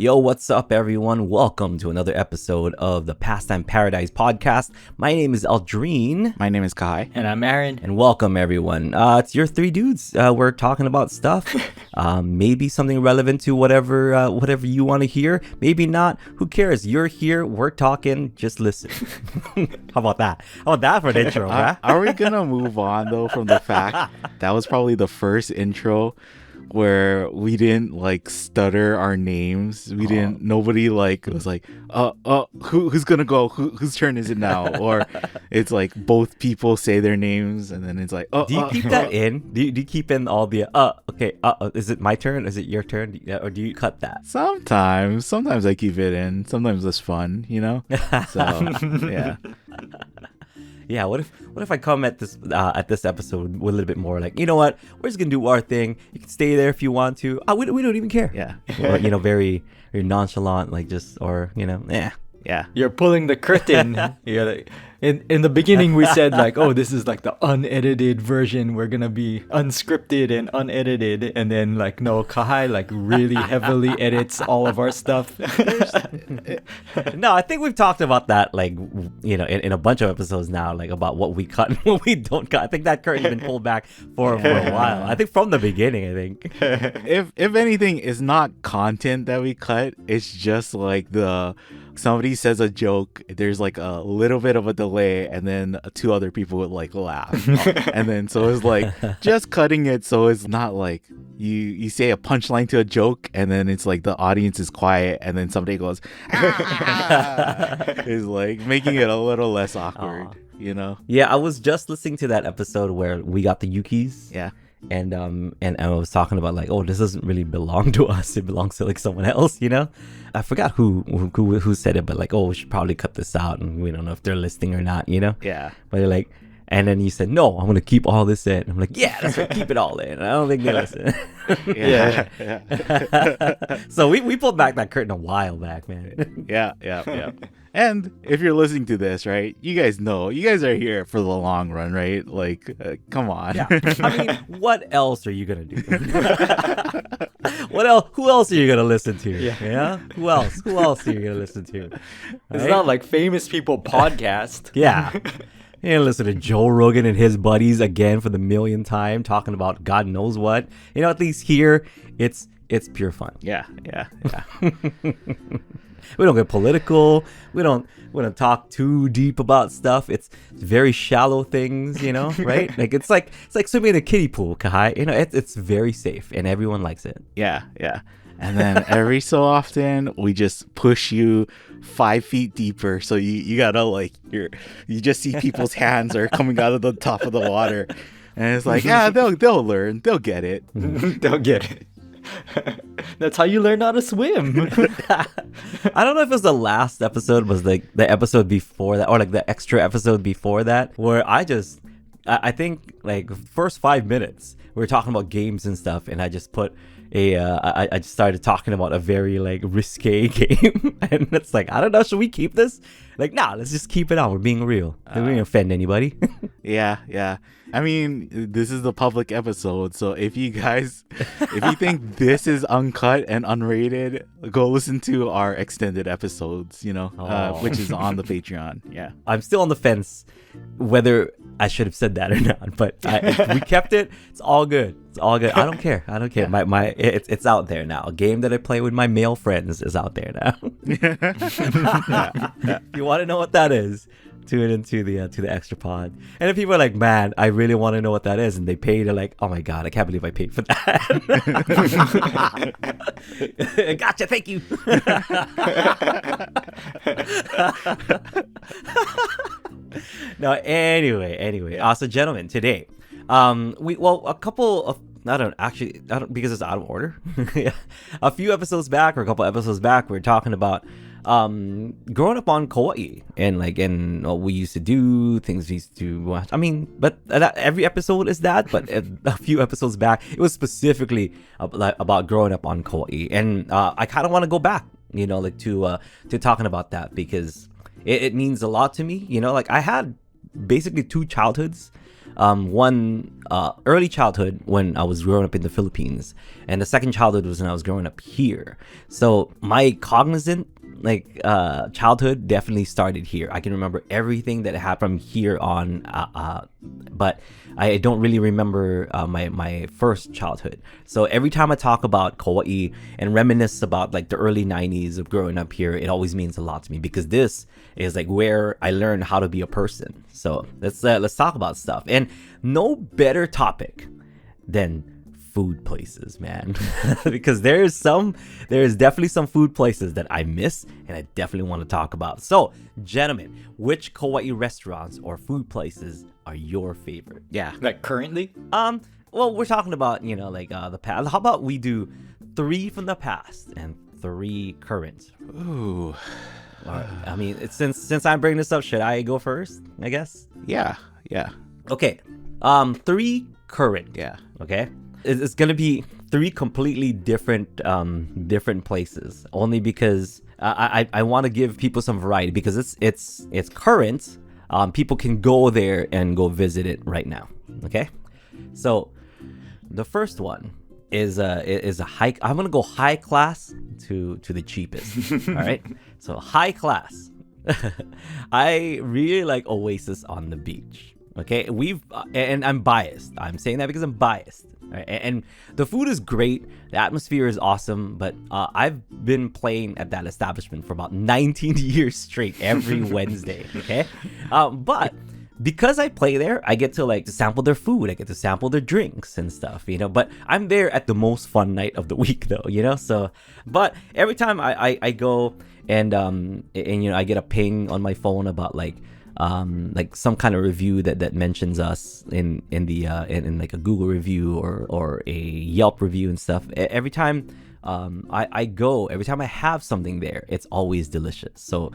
Yo, what's up, everyone? Welcome to another episode of the Pastime Paradise podcast. My name is Aldreen. My name is Kauai. And I'm Aaron. And welcome, everyone. It's your three dudes. We're talking about stuff. Maybe something relevant to whatever you want to hear. Maybe not. Who cares? You're here. We're talking. Just listen. How about that? How about that for an intro, huh? Are we going to move on, though, from the fact that was probably the first intro where we didn't like stutter our names. Nobody like was like, who's gonna go? Whose turn is it now? Or it's like both people say their names and then it's like, do you keep that in? Do you keep in all the is it my turn? Is it your turn? Or do you cut that? Sometimes I keep it in. Sometimes it's fun, you know? So yeah. Yeah, what if I come at this episode with a little bit more like, you know what, we're just gonna do our thing. You can stay there if you want to. We don't even care. Yeah. Or, very, very nonchalant, like just, or Yeah. You're pulling the curtain. You're like, in the beginning we said like, oh, this is like the unedited version. We're gonna be unscripted and unedited, and then like no, Kauai like really heavily edits all of our stuff. No, I think we've talked about that like in a bunch of episodes now, like about what we cut and what we don't cut. I think that curtain's been pulled back for a while. I think from the beginning. I think if anything, it's not content that we cut. It's just like somebody says a joke, there's like a little bit of a delay, and then two other people would like laugh. And then so it's like just cutting it so it's not like you say a punchline to a joke and then it's like the audience is quiet and then somebody goes it's like making it a little less awkward. You know? Yeah, I was just listening to that episode where we got the Yukis. Yeah. And I was talking about like, oh, this doesn't really belong to us. It belongs to like someone else, you know? I forgot who said it, but like, oh, we should probably cut this out, and we don't know if they're listening or not, you know? Yeah. But like, and then you said, no, I'm gonna keep all this in. I'm like, yeah, that's right, keep it all in. I don't think they listen. Yeah. So we pulled back that curtain a while back, man. Yeah. And if you're listening to this, right, you guys know, you guys are here for the long run, right? Like, come on. Yeah. I mean, what else are you going to do? What else? Who else are you going to listen to? Yeah. Who else are you going to listen to? Right? It's not like famous people podcast. Yeah. You know, listen to Joe Rogan and his buddies again for the millionth time talking about God knows what. You know, at least here, it's pure fun. Yeah. We don't get political. We don't talk too deep about stuff. It's very shallow things, you know, right? Like it's like swimming in a kiddie pool, Kauai. You know, it's very safe and everyone likes it. Yeah. And then every so often we just push you 5 feet deeper, so you gotta like you just see people's hands are coming out of the top of the water, and it's like they'll learn, they'll get it. They'll get it. That's how you learn how to swim. I don't know if it was the last episode, was like the episode before that, or like the extra episode before that, where I think like first 5 minutes we were talking about games and stuff, and I just put I just started talking about a very like risque game, and it's like, I don't know, should we keep this? Like, nah, let's just keep it on. We're being real. We didn't offend anybody. Yeah. I mean, this is the public episode, so if you think this is uncut and unrated, go listen to our extended episodes, you know, which is on the Patreon. Yeah. I'm still on the fence whether I should have said that or not, but we kept it. It's all good. I don't care. Yeah. It's out there now. A game that I play with my male friends is out there now. If you want to know what that is, tune into the extra pod. And if people are like, man, I really want to know what that is, and they pay, they're like, oh my god, I can't believe I paid for that. Gotcha, thank you. No, anyway. So gentlemen, today, a couple of, I don't because it's out of order. A few episodes back, or a couple episodes back, we were talking about growing up on Kauai and what we used to do, things we used to watch. I mean, but every episode is that, but a few episodes back, it was specifically about growing up on Kauai, and I kind of want to go back, you know, like to talking about that, because it means a lot to me. You know, like I had basically two childhoods. one early childhood when I was growing up in the Philippines, and the second childhood was when I was growing up here. So my cognizant childhood definitely started here. I can remember everything that happened here on, but I don't really remember my first childhood. So every time I talk about Kauai and reminisce about like the early 90s of growing up here, it always means a lot to me, because this is like where I learned how to be a person. So let's talk about stuff. And no better topic than food places, man. Because there's definitely some food places that I miss and I definitely want to talk about. So, gentlemen, which Kauai restaurants or food places are your favorite? Yeah. Like currently? Well, we're talking about, the past. How about we do 3 from the past and 3 current? Ooh. All right. I mean, since I'm bringing this up, should I go first, I guess? Yeah. Okay. 3 current. Yeah. Okay. It's gonna be 3 completely different places, only because I want to give people some variety, because it's current. People can go there and go visit it right now. Okay. So the first one is a high. I'm gonna go high class to the cheapest. All right. So high class. I really like Oasis on the beach. Okay, and I'm biased. I'm saying that because I'm biased. Right? And the food is great. The atmosphere is awesome. But I've been playing at that establishment for about 19 years straight every Wednesday. Okay, but because I play there, I get to sample their food. I get to sample their drinks and stuff. But I'm there at the most fun night of the week, though. So, but every time I go and I get a ping on my phone about some kind of review that mentions us in like a Google review or a Yelp review and stuff. Every time every time I have something there, it's always delicious. So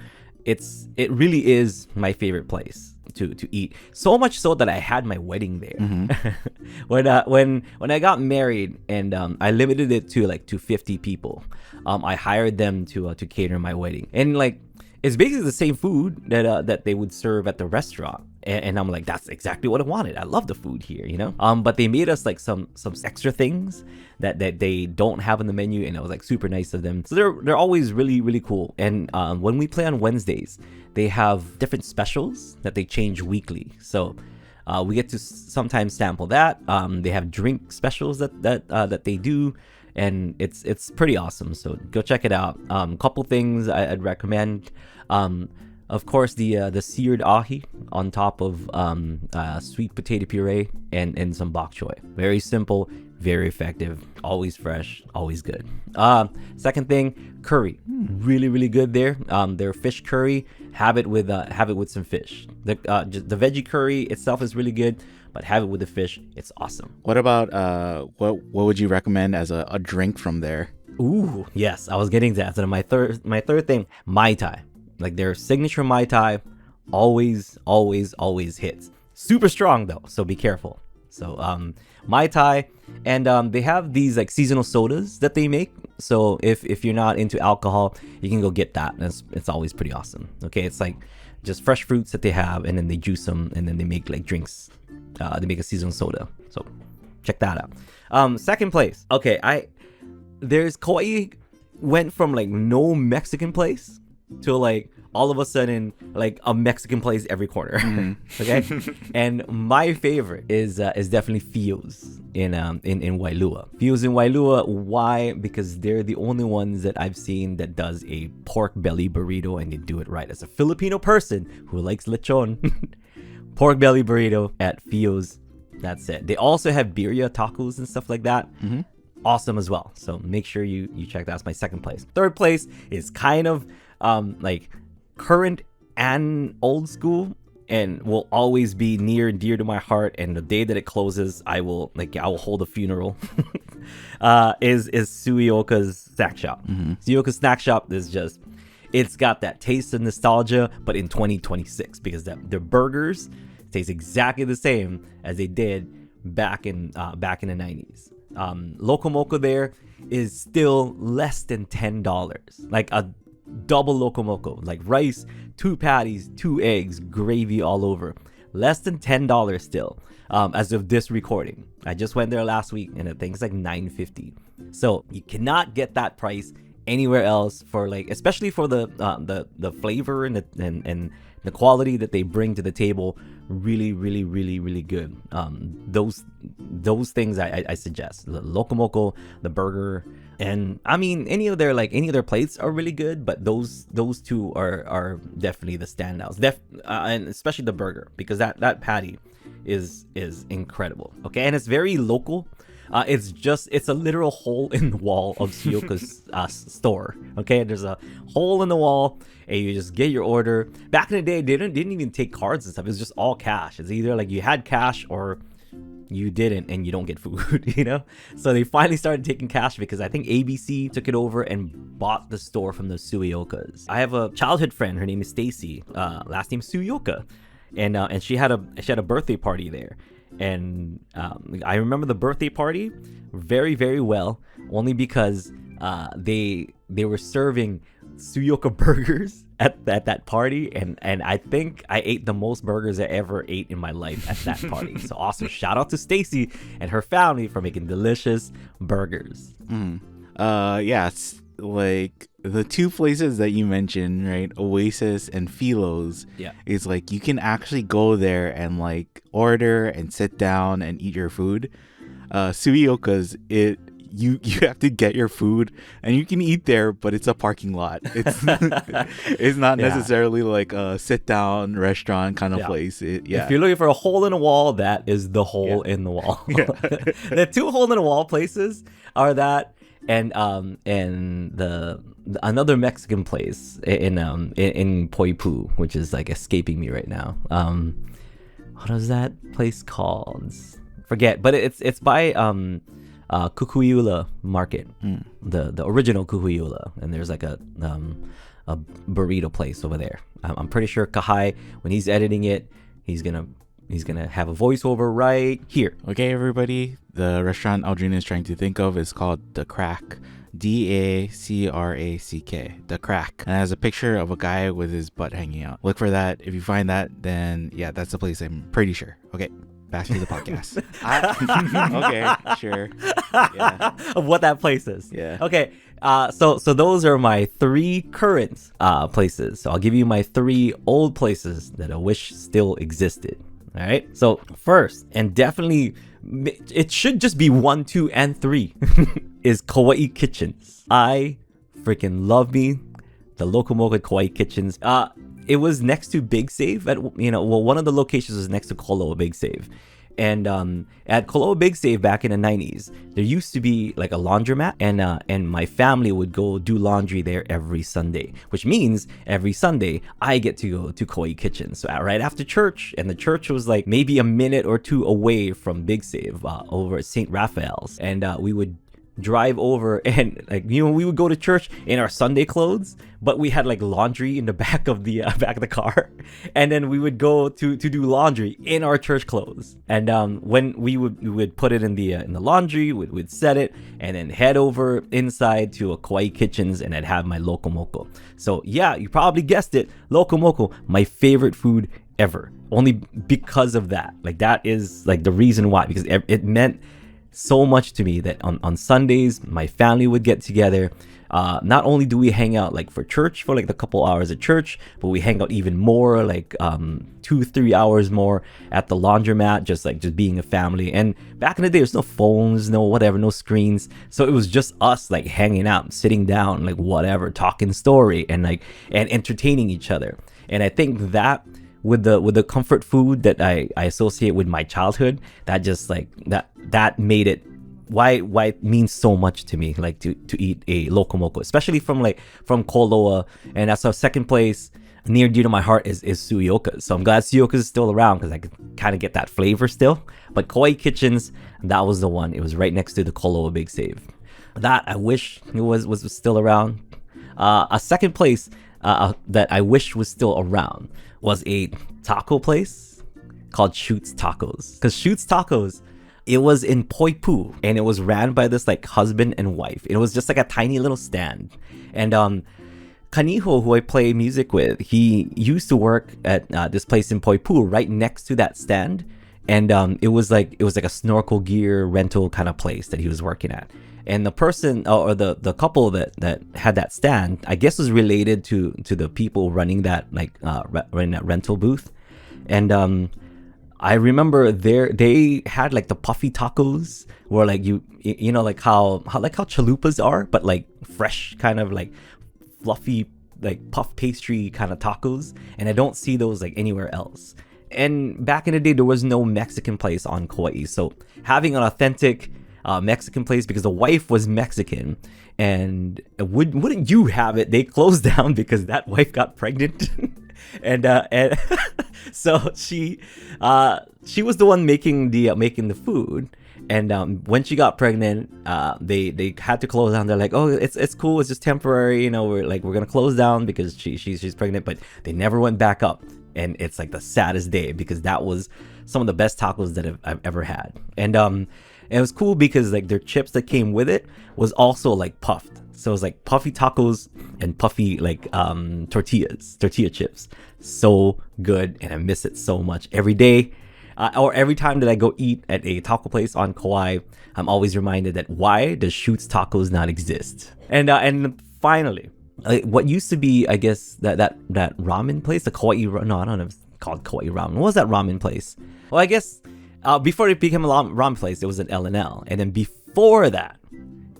it really is my favorite place to eat. So much so that I had my wedding there. Mm-hmm. when I got married and I limited it to 50 people. I hired them to cater my wedding, and it's basically the same food that they would serve at the restaurant. And I'm like, that's exactly what I wanted. I love the food here, But they made us some extra things that they don't have on the menu, and it was super nice of them. So they're always really, really cool. And when we play on Wednesdays, they have different specials that they change weekly. So we get to sometimes sample that. They have drink specials that they do. And it's pretty awesome, so go check it out. Couple things I'd recommend. Of course, the seared ahi on top of sweet potato puree and some bok choy. Very simple, very effective, always fresh, always good. Second thing, curry, really, really good there. Their fish curry, have it with some fish. The veggie curry itself is really good, but have it with the fish, it's awesome. What about what would you recommend as a drink from there? Ooh, yes, I was getting to that. So my third thing, Mai Tai. Their signature Mai Tai always hits. Super strong though, so be careful. So Mai Tai, and they have these seasonal sodas that they make. So if you're not into alcohol, you can go get that. It's always pretty awesome. Okay, it's just fresh fruits that they have, and then they juice them, and then they make drinks. They make a seasonal soda. So check that out. Second place. Okay, there's Kauai went from no Mexican place to all of a sudden a Mexican place every corner. Okay, and my favorite is definitely Fio's in Wailua. Fio's in Wailua. Why? Because they're the only ones that I've seen that does a pork belly burrito, and they do it right. As a Filipino person who likes lechon, pork belly burrito at Fio's. That's it. They also have birria tacos and stuff like that. Mm-hmm. Awesome as well. So make sure you check that. That's my second place. Third place is kind of current and old school, and will always be near and dear to my heart. And the day that it closes, I will hold a funeral. Is Suioka's snack shop. Mm-hmm. Suioka's snack shop is just, it's got that taste of nostalgia, but in 2026, because their burgers taste exactly the same as they did back in the 90s. Loco Moco there is still less than $10, a double Loco Moco, rice, 2 patties, 2 eggs, gravy all over. less than $10 still. As of this recording, I just went there last week, and I think it's like $9.50. So you cannot get that price anywhere else for like, especially for the flavor and the quality that they bring to the table. Really, really, really, really good. Those things I suggest. The Lokomoko, the burger, and I mean any of their plates are really good, but those two are definitely the standouts. And especially the burger, because that patty is incredible. Okay, and it's very local. It's a literal hole in the wall of Suyoka's store. Okay, there's a hole in the wall, and you just get your order. Back in the day, they didn't even take cards and stuff. It was just all cash. It's either like you had cash or you didn't, and you don't get food. You know. So they finally started taking cash because I think ABC took it over and bought the store from the Suyokas. I have a childhood friend. Her name is Stacy. Last name Suyoka, and she had a birthday party there. And I remember the birthday party very, very well, only because they were serving Suyoka burgers at that party, and I think I ate the most burgers I ever ate in my life at that party. So also shout out to Stacy and her family for making delicious burgers. Yes, like the two places that you mentioned, right, Oasis and Philo's, is like you can actually go there and like order and sit down and eat your food. Suyoka's, you have to get your food and you can eat there, but it's a parking lot. It's not necessarily like a sit down restaurant kind of place. If you're looking for a hole in a wall, that is the hole in the wall. The two hole in the wall places are that, and another Mexican place in Poipu, which is like escaping me right now. What is that place called? Forget, but it's by Kukuyula Market, the original Kukuyula, and there's like a burrito place over there. I'm pretty sure Kauai, when he's editing it, he's gonna have a voiceover right here. Okay, everybody, the restaurant Aldrina is trying to think of is called The Crack. DACRACK. The Crack. And it has a picture of a guy with his butt hanging out. Look for that. If you find that, then yeah, that's the place, I'm pretty sure. Okay, back to the podcast. Okay, sure. Yeah. Of what that place is. Yeah. Okay. So those are my 3 current places. So I'll give you my 3 old places that I wish still existed. All right. So first, and definitely, it should just be 1, 2, and 3, is Kauai Kitchens. I freaking love me the Lokomoka Kauai Kitchens. It was next to Big Save one of the locations was next to Koloa Big Save. And at Koloa Big Save back in the 90s, there used to be like a laundromat, and my family would go do laundry there every Sunday, which means every Sunday I get to go to Kauai Kitchen. So right after church, and the church was like maybe a minute or 2 away from Big Save, over at St. Raphael's, and we would drive over, and we would go to church in our Sunday clothes, but we had like laundry in the back of the car, and then we would go to do laundry in our church clothes. And when we would put it in the laundry, we'd set it, and then head over inside to a Kauai Kitchens, and I'd have my lokomoko. So yeah, you probably guessed it, lokomoko, my favorite food ever, only because of that. Like that is like the reason why, because it meant so much to me that on Sundays my family would get together. Not only do we hang out like for church for like the couple hours at church, but we hang out even more, like 2-3 hours more at the laundromat, just being a family. And back in the day, there's no phones, no whatever, no screens, so it was just us like hanging out, sitting down, like whatever, talking story, and entertaining each other. And I think that with the comfort food that I associate with my childhood, that just like that made it why it means so much to me, like to eat a lokomoko, especially from Koloa. And that's our second place near dear to my heart is Suyoka's. So I'm glad Suyoka's is still around, because I could kind of get that flavor still. But Kauai Kitchens, that was the one. It was right next to the Koloa Big Save. That I wish it was still around. A second place that I wish was still around was a taco place called Shoot's Tacos. Because Shoot's Tacos, it was in Poipu, and it was ran by this like husband and wife. It was just like a tiny little stand, and Kaniho, who I play music with, he used to work at this place in Poipu, right next to that stand, and it was like a snorkel gear rental kind of place that he was working at. And the person or the couple that had that stand, I guess, was related to the people running that running that rental booth, and I remember they had like the puffy tacos where like you know like how chalupas are, but like fresh, kind of like fluffy, like puff pastry kind of tacos, and I don't see those like anywhere else. And back in the day, there was no Mexican place on Kauai, so having an authentic Mexican place, because the wife was Mexican, and wouldn't you have it, they closed down because that wife got pregnant. and so she was the one making the food, and when she got pregnant, they had to close down. They're like, oh, it's cool, it's just temporary, you know, we're gonna close down because she's pregnant. But they never went back up, and it's like the saddest day, because that was some of the best tacos that I've ever had. And it was cool because like their chips that came with it was also like puffed. So it was like puffy tacos and puffy like tortilla chips. So good, and I miss it so much. Every day, or every time that I go eat at a taco place on Kauai, I'm always reminded that why does Shoot's Tacos not exist? And finally, what used to be, I guess, that ramen place, the Kauai, no, I don't know if it's called Kauai ramen. What was that ramen place? Well, I guess before it became a ramen place, it was an L&L, and then before that,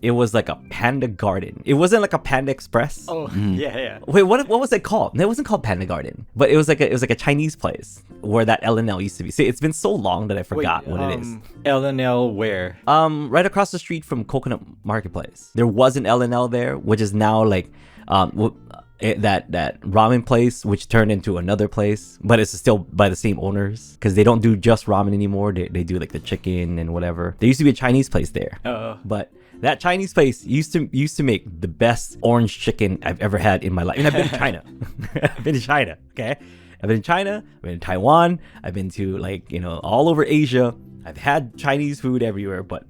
it was like a Panda Garden. It wasn't like a Panda Express. Oh, yeah. Wait, what was it called? It wasn't called Panda Garden, but it was like a Chinese place where that L&L used to be. See, it's been so long that I forgot what it is. L&L where? Right across the street from Coconut Marketplace. There was an L&L there, which is now like that ramen place, which turned into another place, but it's still by the same owners, because they don't do just ramen anymore. They do like the chicken and whatever. There used to be a Chinese place there, but that Chinese place used to make the best orange chicken I've ever had in my life. And I've been to China. Okay, I've been to China, I've been to Taiwan, I've been to like, you know, all over Asia. I've had Chinese food everywhere, but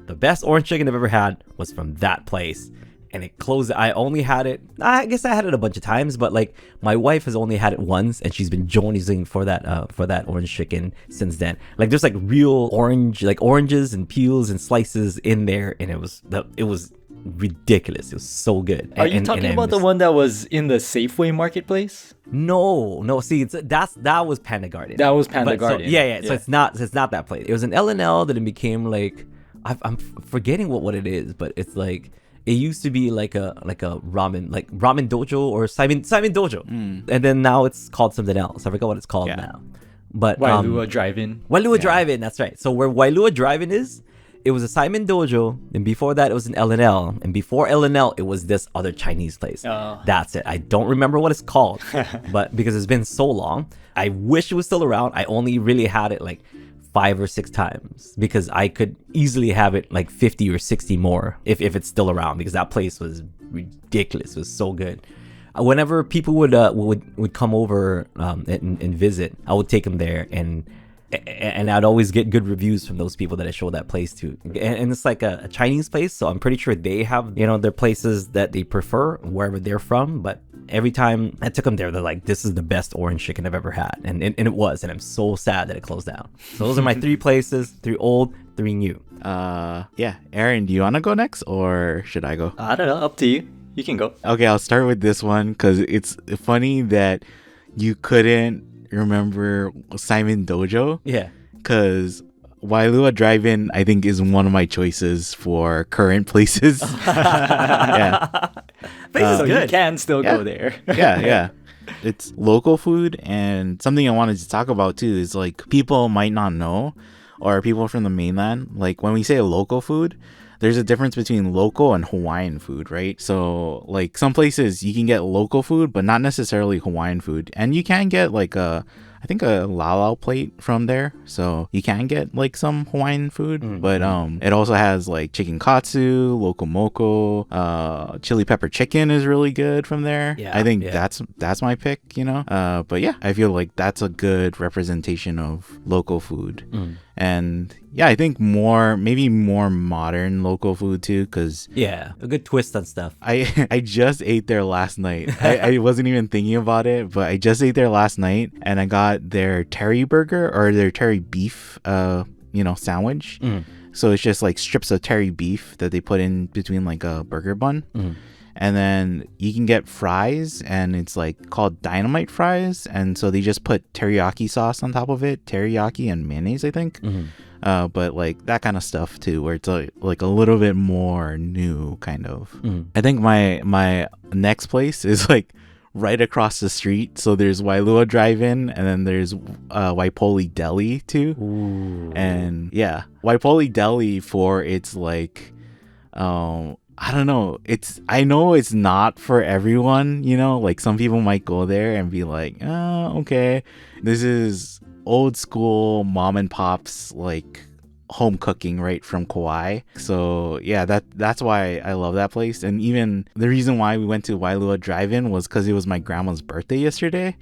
the best orange chicken I've ever had was from that place. And it closed. I only had it, I guess I had it a bunch of times, but like my wife has only had it once, and she's been jonesing for that orange chicken since then. Like there's like real oranges and peels and slices in there, and it was ridiculous. It was so good. Are you talking about the one that was in the Safeway marketplace? No. See, that was Panda Garden. That was Panda Garden. So, yeah. So it's not that place. It was an L&L that it became like, I'm forgetting what it is, but it's like, it used to be like a ramen, like Ramen Dojo or Simon Dojo, and then now it's called something else. I forgot what it's called now. But Wailua Drive-In. Wailua Drive-In, that's right. So where Wailua Drive-In is, it was a Simon Dojo, and before that it was an L&L, and before L&L it was this other Chinese place. That's it. I don't remember what it's called, but because it's been so long, I wish it was still around. I only really had it like 5 or 6 times, because I could easily have it like 50 or 60 more if it's still around, because that place was ridiculous. It was so good. Whenever people would come over and visit, I would take them there, and I'd always get good reviews from those people that I showed that place to. And it's like a Chinese place, so I'm pretty sure they have, you know, their places that they prefer wherever they're from. But every time I took them there, they're like, this is the best orange chicken I've ever had. And it was. And I'm so sad that it closed down. So those are my 3 places, 3 old, 3 new. Yeah. Aaron, do you want to go next, or should I go? I don't know. Up to you. You can go. Okay, I'll start with this one, because it's funny that you couldn't remember Simon Dojo. Yeah. Because Wailua Drive-In, I think, is one of my choices for current places. Yeah. Place is good. You can still go there. Yeah. It's local food, and something I wanted to talk about too is like people might not know, or people from the mainland, like when we say local food, there's a difference between local and Hawaiian food, right? So like some places you can get local food, but not necessarily Hawaiian food. And you can get like I think a lalao plate from there, so you can get like some Hawaiian food, but it also has like chicken katsu, loco moco, chili pepper chicken is really good from there. I think that's my pick, you know. But yeah, I feel like that's a good representation of local food. And yeah, I think maybe more modern local food too, because Yeah, a good twist on stuff. I just ate there last night. I wasn't even thinking about it, but I just ate there last night, and I got their terry burger or their terry beef sandwich. So it's just like strips of terry beef that they put in between like a burger bun. And then you can get fries, and it's like called dynamite fries, and so they just put teriyaki sauce on top of it, teriyaki and mayonnaise, I think. But like that kind of stuff too, where it's like a little bit more new kind of. I think my next place is like right across the street. So there's Wailua Drive-In, and then there's Waipoli Deli too. Ooh. And yeah, Waipoli Deli for its like I don't know. I know it's not for everyone, like some people might go there and be like, oh, okay. This is old school mom and pop's like home cooking right from Kauai. So yeah, that's why I love that place. And even the reason why we went to Wailua Drive-In was because it was my grandma's birthday yesterday.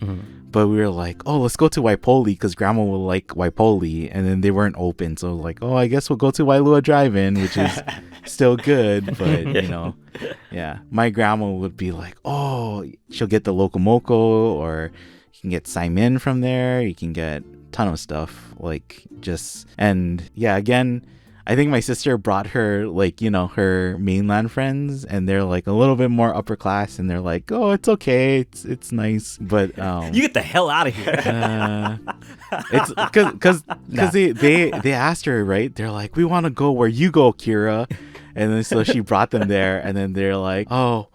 But we were like, oh, let's go to Waipoli because grandma will like Waipoli, and then they weren't open, so like, oh, I guess we'll go to Wailua Drive-In, which is still good, but yeah, my grandma would be like, oh, she'll get the locomoco, or you can get Saimin from there, you can get ton of stuff, like just. And yeah, again, I think my sister brought her like her mainland friends, and they're like a little bit more upper class, and they're like, oh, it's okay, it's nice, but you get the hell out of here. It's because they asked her, right, they're like, we want to go where you go, Kira. And then so she brought them there, and then they're like, oh,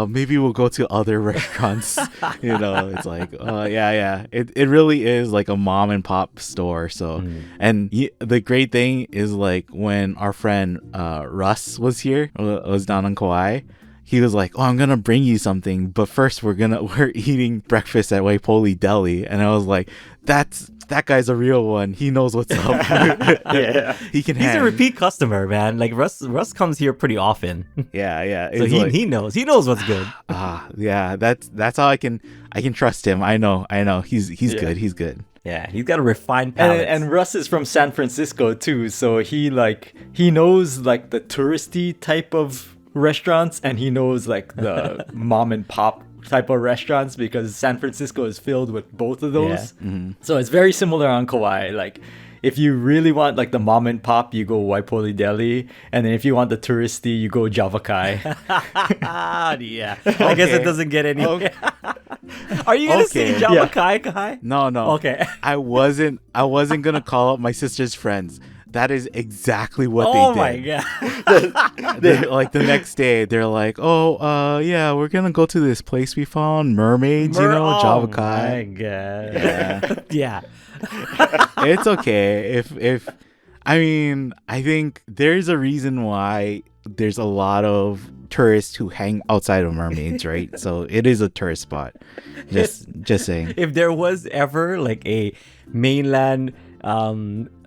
maybe we'll go to other restaurants. It's like, yeah. It really is like a mom and pop store. So, and the great thing is like when our friend Russ was here, was down on Kauai, he was like, oh, I'm gonna bring you something, but first we're eating breakfast at Waipoli Deli. And I was like, that guy's a real one. He knows what's up. Yeah, he's a repeat customer, man. Like Russ comes here pretty often. Yeah. So he knows what's good. Yeah, that's how I can trust him. I know. He's good. He's good. Yeah, he's got a refined palate. And Russ is from San Francisco too, so he knows like the touristy type of restaurants, and he knows like the mom and pop type of restaurants, because San Francisco is filled with both of those. So it's very similar on Kauai. Like if you really want like the mom and pop, you go Waipoli Deli, and then if you want the touristy, you go Java Kai. Yeah, I guess it doesn't get any. Okay. Are you gonna say Java Kai? No. Okay. I wasn't gonna call up my sister's friends. That is exactly what they did. Oh my god! Like the next day, they're like, "Oh, yeah, we're gonna go to this place we found, mermaids, Java Kai." Oh my god! Yeah. It's okay if I mean, I think there's a reason why there's a lot of tourists who hang outside of mermaids, right? So it is a tourist spot. Just saying. If there was ever like a mainland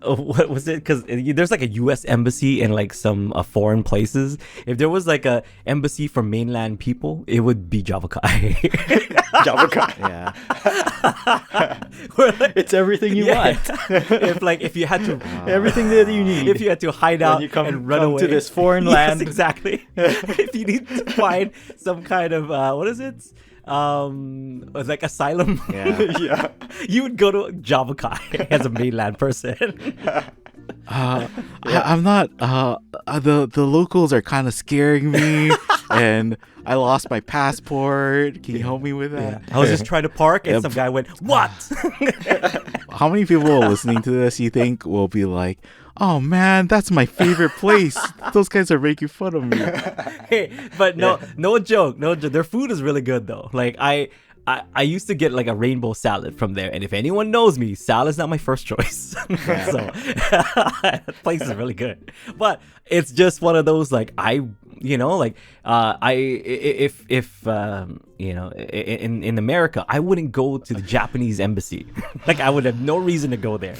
what was it, because there's like a U.S. embassy in like some foreign places. If there was like a embassy for mainland people, it would be Java Kai. Java Kai. Yeah. It's everything you want. If you had to everything that you need. If you had to hide out when you and run away to this foreign land. Yes, exactly. If you need to find some kind of what is it? Like asylum. Yeah. You would go to Java Kai as a mainland person. I'm not. The locals are kind of scaring me, and I lost my passport. Can you help me with that? I was just trying to park, and some guy went, "What?" How many people listening to this you think will be like, "Oh man, that's my favorite place. Those guys are making fun of me." Hey, but no joke. Their food is really good though. Like I used to get like a rainbow salad from there, and if anyone knows me, salad's not my first choice. So that place is really good. But it's just one of those like in America, I wouldn't go to the Japanese embassy. Like I would have no reason to go there.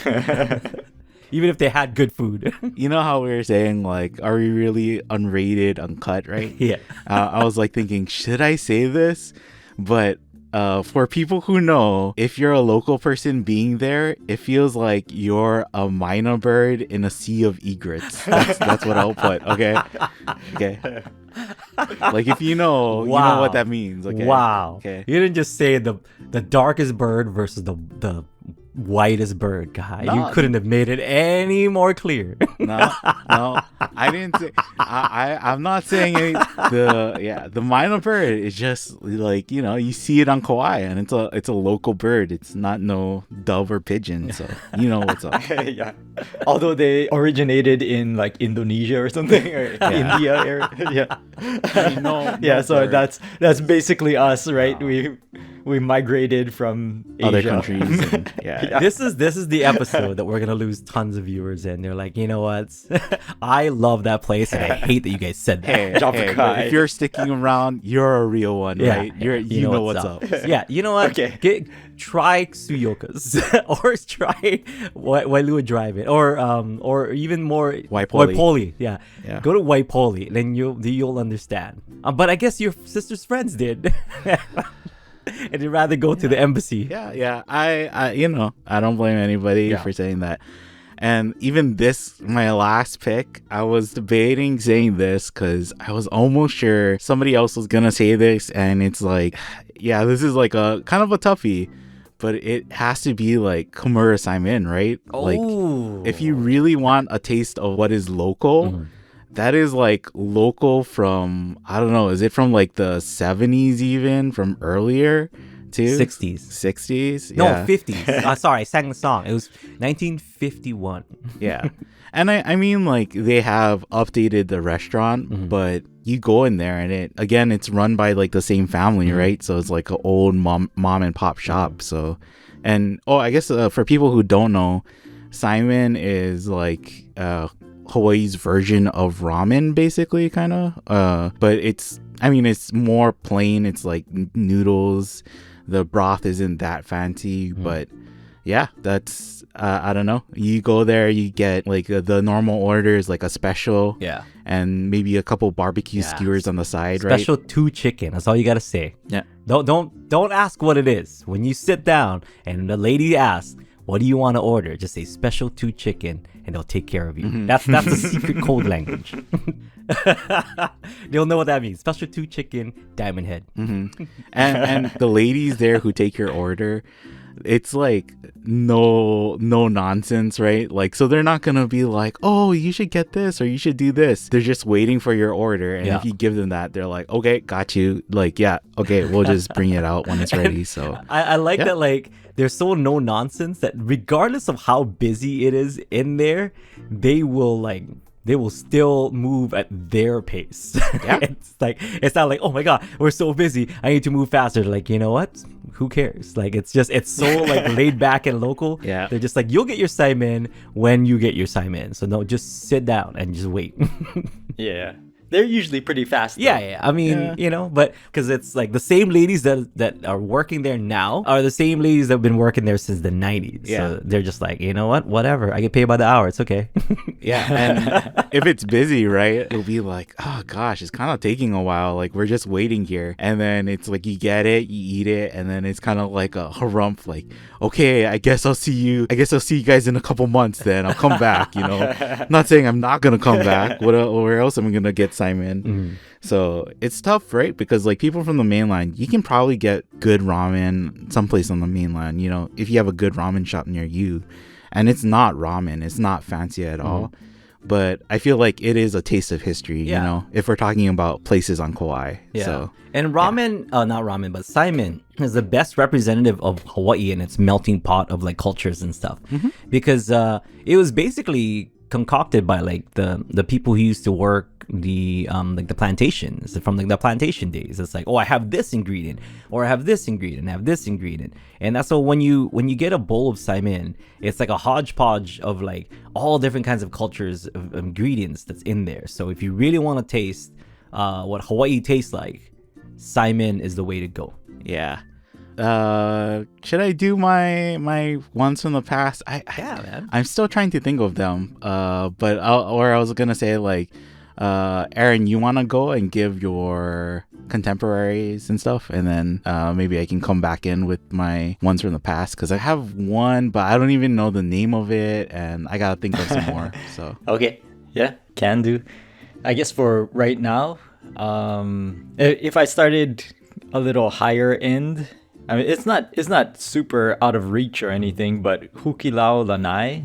Even if they had good food. You know how we were saying, like, are we really unrated, uncut, right? Yeah. I was like thinking, should I say this? But for people who know, if you're a local person being there, it feels like you're a minor bird in a sea of egrets. That's what I'll put. Okay. Like if you know, you know what that means. Okay. Wow. Okay. You didn't just say the darkest bird versus the whitest bird, guy. No. You couldn't have made it any more clear. No, I didn't say. I'm not saying the minor bird is just like, you see it on Kauai, and it's a local bird. It's not no dove or pigeon, so you know what's up. Yeah. Although they originated in like Indonesia or something, or India area. Yeah. No So bird. that's basically us, right? We migrated from Other Asia. countries. And, yeah. This is the episode that we're gonna lose tons of viewers in. They're like, you know what? I love that place, and I hate that you guys said that. Hey, but if you're sticking around, you're a real one, right? You know what's up. Yeah, you know what? Okay. Try Suyoka's or try Wailua Drive-In or even more Waipoli. Yeah. Go to Waipoli, then you'll understand. But I guess your sister's friends did. And you'd rather go to the embassy. Yeah. I don't blame anybody for saying that. And even my last pick, I was debating saying this because I was almost sure somebody else was gonna say this, and it's like, yeah, this is like a kind of a toughie, but it has to be like Komura Saimin, right? Like, if you really want a taste of what is local. That is like local from, I don't know, is it from like the 70s even, from earlier too? 60s. 60s? No, Yeah. 50s. Sorry, I sang the song. It was 1951. Yeah. And I mean, like, they have updated the restaurant, but you go in there and it's run by like the same family, right? So it's like an old mom and pop shop. So, and I guess for people who don't know, Simon is like Hawaii's version of ramen, basically, kind of. But it's more plain. It's like noodles. The broth isn't that fancy, but yeah, that's I don't know. You go there, you get like the normal orders, like a special, and maybe a couple barbecue skewers on the side, right? Special 2 chicken. That's all you gotta say. Yeah. Don't ask what it is. When you sit down and the lady asks, "What do you want to order?" Just say special 2 chicken, and they'll take care of you. That's the secret code language. They'll know what that means. Special 2 chicken, diamond head. And the ladies there who take your order, it's like no nonsense, right? Like, so they're not gonna be like, "Oh, you should get this or you should do this." They're just waiting for your order, and if you give them that, they're like, "Okay, got you." Like, yeah, okay, we'll just bring it out when it's ready. So I like that, like, there's so no nonsense that regardless of how busy it is in there, they will still move at their pace. Yeah. It's not like, "Oh my god, we're so busy, I need to move faster." Like, you know what? Who cares? Like, it's so like laid back and local. Yeah. They're just like, you'll get your Simon when you get your Simon. So no, just sit down and just wait. Yeah. They're usually pretty fast. Though. Yeah. I mean, but because it's like the same ladies that are working there now are the same ladies that have been working there since the 90s. Yeah. So they're just like, you know what? Whatever. I get paid by the hour. It's okay. yeah, and if it's busy, right, it'll be like, "Oh gosh, it's kind of taking a while. Like, we're just waiting here." And then it's like you get it, you eat it, and then it's kind of like a harumph. Like, "Okay, I guess I'll see you guys in a couple months. Then I'll come back." Not saying I'm not gonna come back. Where else am I gonna get Simon? So it's tough, right? Because like people from the mainland, you can probably get good ramen someplace on the mainland, if you have a good ramen shop near you. And it's not ramen, it's not fancy at all. But I feel like it is a taste of history, if we're talking about places on Kauai. Yeah. So, and ramen, not ramen, but Simon is the best representative of Hawaii and its melting pot of like cultures and stuff. Because it was basically concocted by like the people who used to work like the plantations from like the plantation days. It's like, "Oh, I have this ingredient, or I have this ingredient, I have this ingredient." And that's so when you get a bowl of Simon, it's like a hodgepodge of like all different kinds of cultures of ingredients that's in there. So if you really want to taste what Hawaii tastes like, Simon is the way to go. yeah. Should I do my ones from the past? Yeah, man. I'm still trying to think of them. But I was gonna say like, Aaron, you want to go and give your contemporaries and stuff, and then maybe I can come back in with my ones from the past, because I have one, but I don't even know the name of it, and I gotta think of some more. So Okay. Yeah, can do. I guess for right now, if I started a little higher end, I mean, it's not super out of reach or anything, but Hukilau Lanai,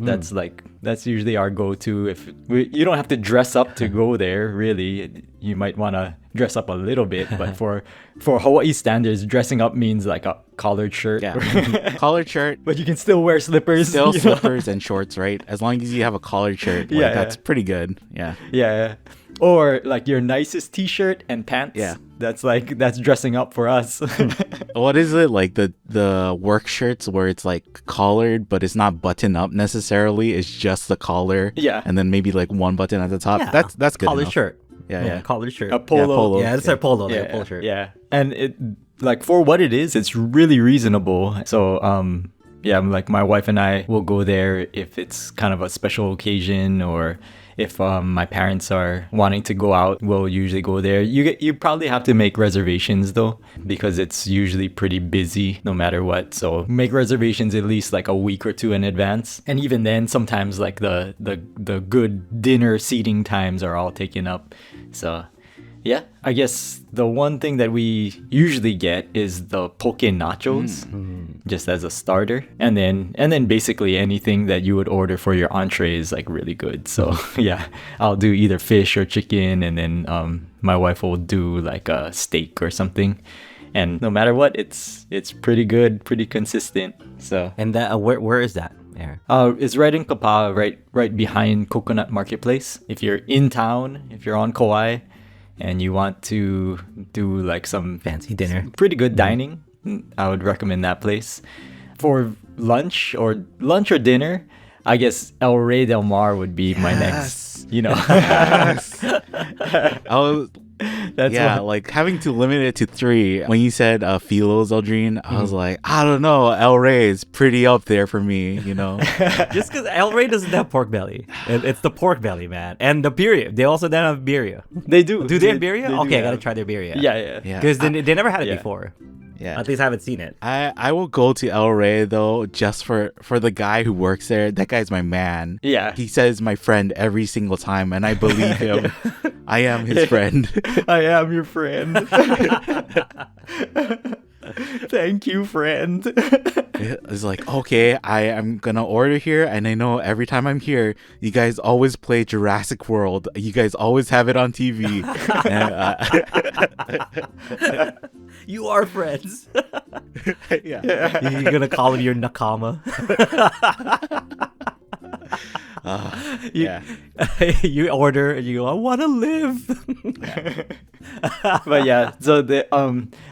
that's usually our go-to. If you don't have to dress up to go there, really. You might want to dress up a little bit, but for Hawaii standards, dressing up means like a collared shirt. yeah, collared shirt, But you can still wear slippers. still you know? slippers and shorts, right? As long as you have a collared shirt, like, Yeah, that's yeah. pretty good. Yeah. Yeah. Or like your nicest t-shirt and pants. Yeah. That's dressing up for us. What is it, like the work shirts where it's like collared, but it's not buttoned up necessarily? It's just the collar. Yeah. And then maybe like one button at the top. Yeah. That's good Collared enough. shirt. Yeah, yeah. Collared shirt. A polo. polo. Yeah, it's a polo. Yeah, Like a polo shirt. Yeah. And it, like, for what it is, it's really reasonable. So yeah, like my wife and I will go there if it's kind of a special occasion, or if my parents are wanting to go out, we'll usually go there. You probably have to make reservations though, because it's usually pretty busy no matter what. So make reservations at least like a week or two in advance. And even then, sometimes like the good dinner seating times are all taken up. So yeah, I guess the one thing that we usually get is the poke nachos, just as a starter, and then basically anything that you would order for your entree is like really good. So yeah, I'll do either fish or chicken, and then my wife will do like a steak or something. And no matter what, it's pretty good, pretty consistent. So And that where is that, Aaron? it's right in Kapaa, right behind Coconut Marketplace. If you're in town, if you're on Kauai, and you want to do like some Fancy dinner. pretty good dining, I would recommend that place. For lunch or dinner, I guess El Rey Del Mar would be my next, you know. I was That's yeah, what- like having to limit it to 3. When you said Philo's Eldrine, I was like, I don't know, El Rey is pretty up there for me, you know. Just because El Rey doesn't have pork belly. It's the pork belly, man. And the birria. They also don't have birria. They do. Do they have birria? do Okay, I gotta have- try their birria. Yeah. Yeah. Because they never had it Yeah. before. Yeah. At least I haven't seen it. I will go to El Rey though, just for the guy who works there. That guy's my man. Yeah. He says my friend every single time, and I believe him. I am his friend. I am your friend. Thank you, friend. It's like, okay, I am gonna order here, and I know every time I'm here, you guys always play Jurassic World. You guys always have it on TV. And, You are friends. yeah. You're gonna call him your nakama. Yeah. You order and you go, I wanna live. But yeah, so the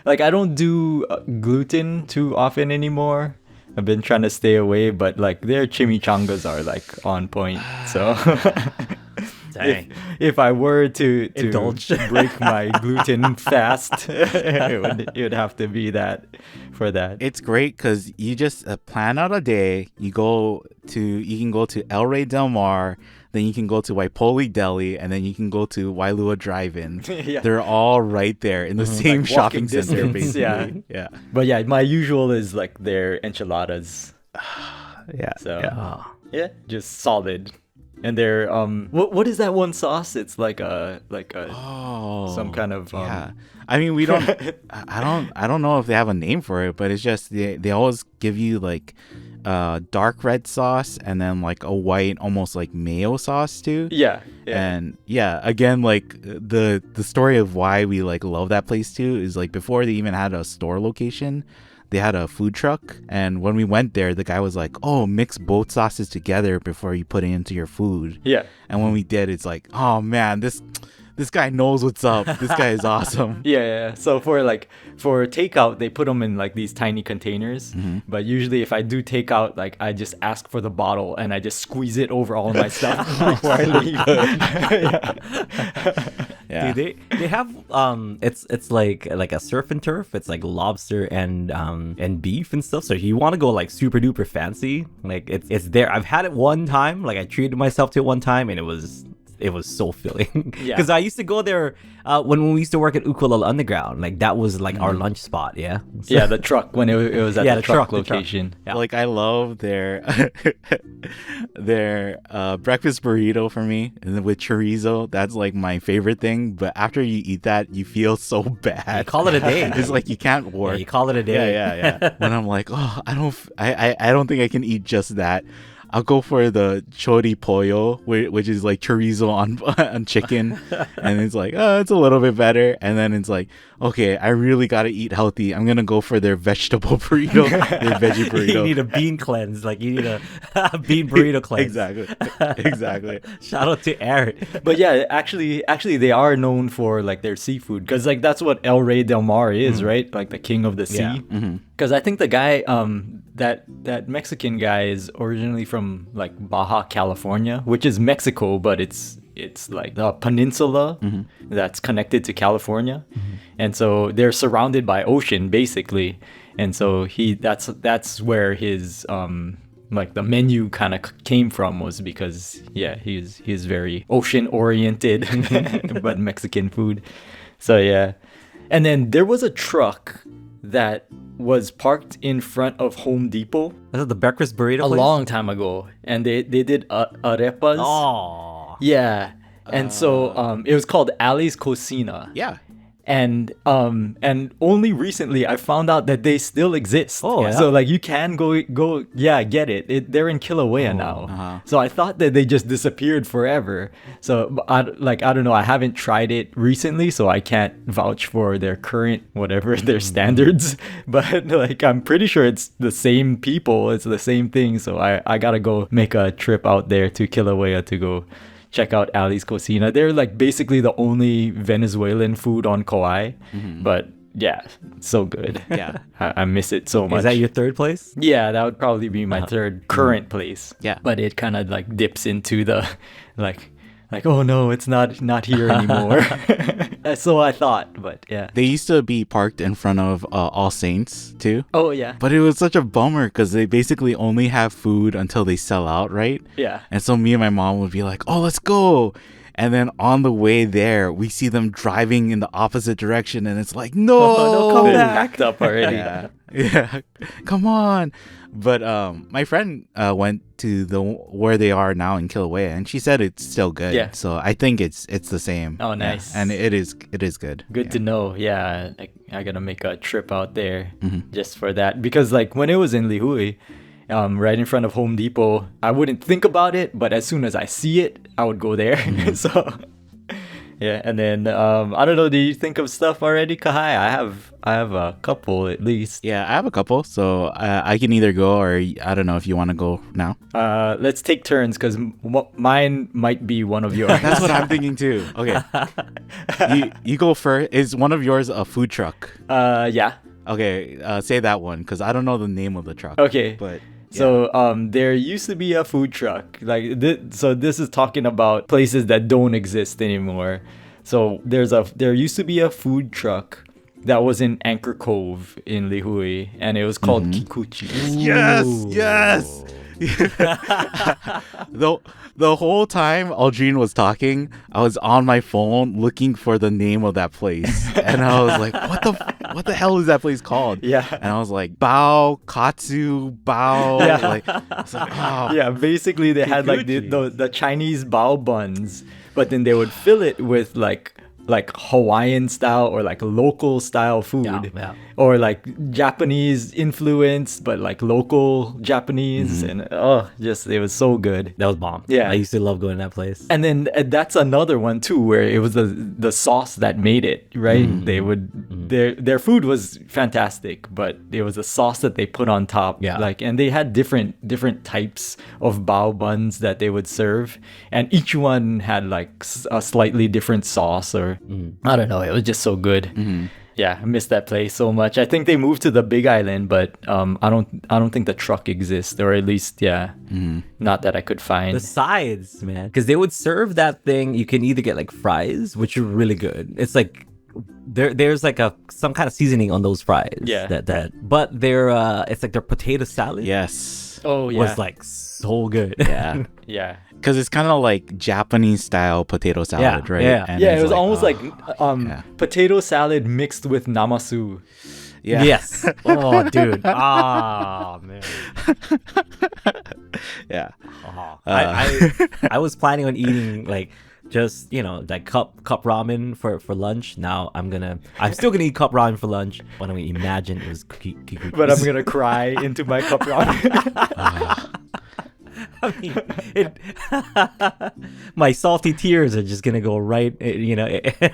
like I don't do gluten too often anymore. I've been trying to stay away, but like their chimichangas are like on point. So Dang. if I were to Indulge. break my gluten fast, it would have to be that for that. It's great because you just plan out a day. You can go to El Rey Del Mar, then you can go to Waipoli Deli, and then you can go to Wailua Drive-In. Yeah. They're all right there in the same Like shopping walking center, distance, basically. Yeah. But yeah, my usual is like their enchiladas. Yeah. So yeah. Oh. yeah, just solid. And they're what is that one sauce? It's like a Oh, some kind of yeah. I mean, we don't. I don't know if they have a name for it, but it's just they always give you like dark red sauce and then like a white, almost like mayo sauce too. yeah. And yeah, again, like the story of why we like love that place too is like before they even had a store location, they had a food truck, and when we went there, the guy was like, "Oh, mix both sauces together before you put it into your food." Yeah. And when we did, it's like, "Oh man, this guy knows what's up. This guy is awesome." Yeah. So for takeout, they put them in like these tiny containers. Mm-hmm. But usually, if I do takeout, like I just ask for the bottle and I just squeeze it over all my stuff before I leave. Yeah. Dude, they have it's like a surf and turf. It's like lobster and beef and stuff. So if you want to go like super duper fancy, like it's there. I've had it one time. Like I treated myself to it one time, and it was it was so filling. Yeah. Because I used to go there when we used to work at Ukulele Underground. Like that was like our lunch spot. Yeah. Yeah, the truck when it was at Yeah, the the truck truck, the truck. location. Yeah. Like I love their their breakfast burrito for me, and then with chorizo. That's like my favorite thing. But after you eat that, you feel so bad. You call it a day. It's like you can't Yeah, work. you call it a day. Yeah. When I'm like, oh, I don't think I can eat just that. I'll go for the chori pollo, which is like chorizo on chicken, and it's like, oh, it's a little bit better. And then it's like, okay, I really gotta eat healthy. I'm gonna go for their vegetable burrito, their veggie burrito. You need a bean cleanse. Like you need a bean burrito cleanse. Exactly. Shout out to Eric. But yeah, actually, they are known for like their seafood because like that's what El Rey del Mar is, right? Like the king of the sea. Yeah. Because I think the guy, that Mexican guy is originally from like Baja California, which is Mexico, but it's like a peninsula that's connected to California, and so they're surrounded by ocean basically, and so that's where his like the menu kind of came from, was because he's very ocean oriented but Mexican food. So yeah. And then there was a truck that was parked in front of Home Depot Was it the breakfast burrito a place? long time ago, and they did arepas. Oh. Yeah. And so it was called Ali's Cocina. Yeah. And only recently I found out that they still exist. Oh, yeah? So like you can go get it. They're in Kilauea now. So I thought that they just disappeared forever. So I don't know. I haven't tried it recently, so I can't vouch for their current whatever their standards. But like I'm pretty sure it's the same people. It's the same thing. So I gotta go make a trip out there to Kilauea to go check out Ali's Cocina. They're like basically the only Venezuelan food on Kauai, but yeah, so good. Yeah. I miss it so much. Is that your third place? Yeah, that would probably be my third current place. Yeah. But it kind of like dips into the like oh no, it's not here anymore. So I thought, but yeah. They used to be parked in front of All Saints too. Oh yeah. But it was such a bummer because they basically only have food until they sell out, right? Yeah. And so me and my mom would be like, oh, let's go. And then on the way there, we see them driving in the opposite direction. And it's like, no, Oh, no, come They're back. packed up already. Yeah, come on. But my friend went to where they are now in Kilauea, and she said it's still good. Yeah. So I think it's the same. Oh, Yeah. nice. And it is good. Good to know. Yeah, I gotta make a trip out there just for that, because like when it was in Lihue, right in front of Home Depot, I wouldn't think about it, but as soon as I see it, I would go there. So yeah, and then I don't know. Do you think of stuff already, Kahai? I have a couple at least. Yeah, I have a couple, so I can either go, or I don't know if you want to go now. Let's take turns because mine might be one of yours. That's what I'm thinking too. Okay, you go first. Is one of yours a food truck? Yeah. Okay, say that one because I don't know the name of the truck. Okay. But So there used to be a food truck. Like so this is talking about places that don't exist anymore. So there used to be a food truck that was in Anchor Cove in Lihue, and it was called Kikuchi. Yes. The whole time Aldrine was talking, I was on my phone looking for the name of that place, and I was like, "What the hell is that place called?" Yeah. And I was like, "Bao Katsu Bao." Yeah. Like, it's like, oh. Yeah, basically they had like the Chinese bao buns, but then they would fill it with like Hawaiian style or like local style food, Yeah. or like Japanese influence but like local Japanese, and it was so good. That was bomb. Yeah. I used to love going to that place. And then that's another one too, where it was the sauce that made it, right? They would their food was fantastic, but it was the sauce that they put on top. Yeah. Like, and they had different types of bao buns that they would serve, and each one had like a slightly different sauce, or I don't know. It was just so good. Yeah, I miss that place so much. I think they moved to the Big Island, but I don't think the truck exists, or at least not that I could find. The sides, man, because they would serve that thing. You can either get like fries, which are really good. It's like there's like some kind of seasoning on those fries. Yeah. But they're it's like their potato salad. Yes. Oh yeah. Was like so good. Yeah. Yeah. Because it's kind of like Japanese style potato salad, right? yeah. And Yeah, it's it was almost like yeah. potato salad mixed with namasu. yeah. Yes. Oh, dude. Ah, man. yeah. Oh. I was planning on eating like just like cup ramen for lunch. Now I'm still gonna eat cup ramen for lunch, but I'm gonna imagine it was kikuchis. But I'm gonna cry into my cup ramen. I mean, my salty tears are just gonna go right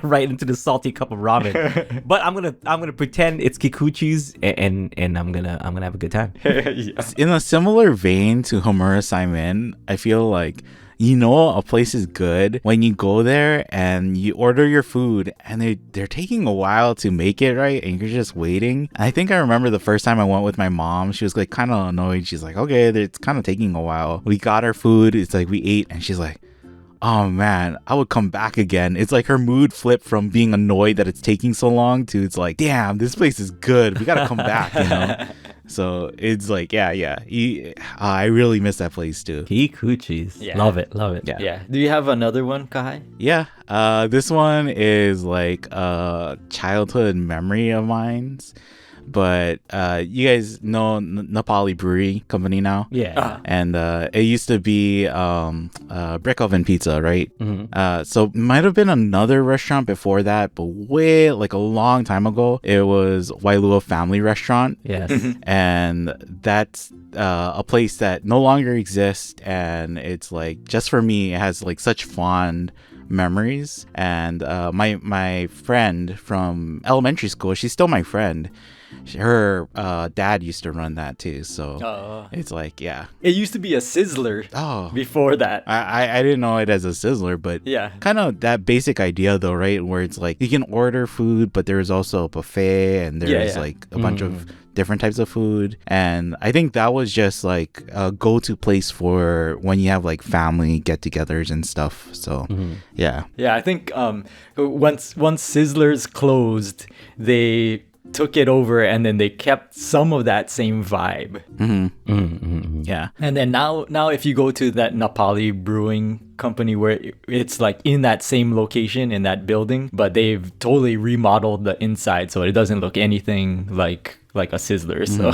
right into the salty cup of ramen. But I'm gonna pretend it's kikuchis, and I'm gonna have a good time. Yeah. In a similar vein to Homura Saimin, I feel like a place is good when you go there and you order your food and they're taking a while to make it, right? And you're just waiting. I think I remember the first time I went with my mom, she was like kind of annoyed. She's like, okay, it's kind of taking a while. We got our food. It's like we ate and she's like, oh man, I would come back again. It's like her mood flipped from being annoyed that it's taking so long to it's like, damn, this place is good. We gotta come back, So it's like, I really miss that place too. Kikuchis. Yeah. Love it. Yeah. Yeah. Do you have another one, Kahai? Yeah, this one is like a childhood memory of mine. But you guys know Nepali Brewery Company now? Yeah. And it used to be Brick Oven Pizza, right? Mm-hmm. So might have been another restaurant before that, but way like a long time ago, it was Wailua Family Restaurant. Yes. And that's a place that no longer exists, and it's like, just for me, it has like such fond memories. And my friend from elementary school, she's still my friend. Her dad used to run that too, so it's like, yeah, It used to be a sizzler before that. I didn't know it as a sizzler, but Yeah. kind of that basic idea though, right? Where it's like you can order food, but there's also a buffet, and there's like a bunch of different types of food. And I think that was just like a go-to place for when you have like family get-togethers and stuff. So yeah. Yeah, I think once Sizzlers closed, they took it over, and then they kept some of that same vibe. Yeah. And then now if you go to that Nepali brewing company where it's like in that same location in that building, but they've totally remodeled the inside so it doesn't look anything like a Sizzler. So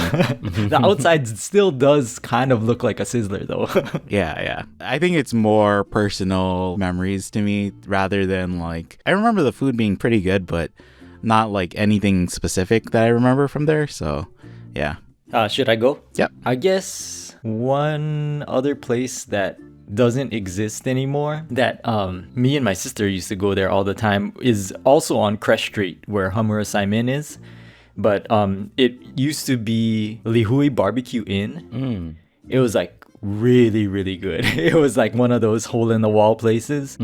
the outside still does kind of look like a Sizzler though. Yeah. I think it's more personal memories to me rather than like, I remember the food being pretty good, but not like anything specific that I remember from there. So yeah. Should I go? Yep. I guess one other place that doesn't exist anymore that me and my sister used to go there all the time is also on Crest Street where Hamura Saimin is. But it used to be Lihui Barbecue Inn. It was like really, really good. It was like one of those hole-in-the-wall places.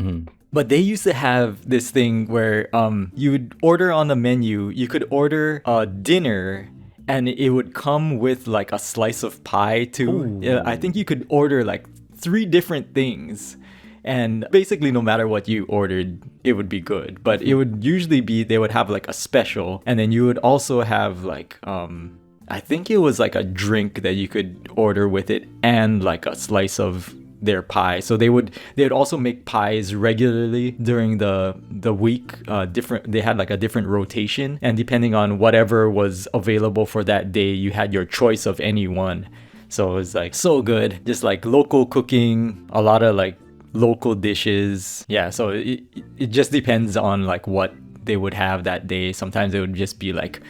But they used to have this thing where you would order on the menu, you could order a dinner, and it would come with like a slice of pie too. Yeah, I think you could order like 3 different things. And basically, no matter what you ordered, it would be good. But it would usually be, they would have like a special. And then you would also have like, I think it was like a drink that you could order with it and like a slice of their pie. So they would also make pies regularly during the week. They had like a different rotation. And depending on whatever was available for that day, you had your choice of any one. So it was like so good. Just like local cooking, a lot of like local dishes. Yeah, so it just depends on like what they would have that day. Sometimes it would just be like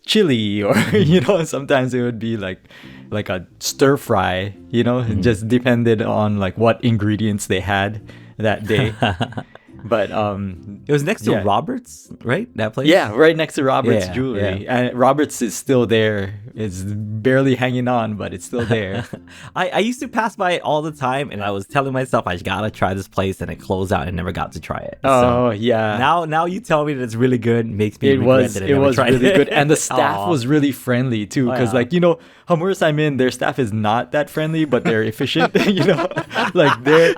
chili, or sometimes it would be like a stir fry, it just depended on like what ingredients they had that day. But it was next to Roberts, right? That place? Yeah, right next to Roberts Jewelry. Yeah. And Roberts is still there. It's barely hanging on, but it's still there. I used to pass by it all the time, and I was telling myself I gotta try this place, and it closed out and never got to try it. Oh, yeah. Now you tell me that it's really good. Makes me It regret was that I never tried really it. good, and the staff was really friendly too. Because Hamura Saimin, their staff is not that friendly, but they're efficient. Like they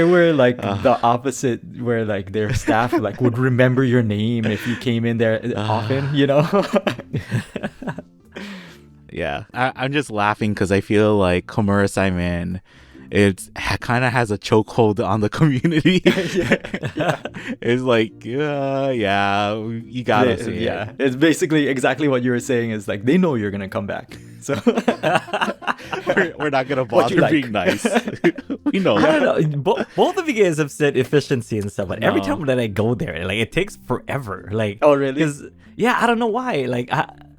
were like the the opposite, where like their staff like would remember your name if you came in there often, you know? Yeah, I'm just laughing because I feel like Komura Simon, kind of has a chokehold on the community. Yeah. It's like, yeah, you gotta see Yeah, it. it's basically exactly what you were saying. Is like they know you're gonna come back, so We're not gonna What you bother like? being nice. We know. I don't know. Both of you guys have said efficiency and stuff, but every No. time that I go there, like it takes forever. Like, Oh, really? Because yeah, I don't know why. Like,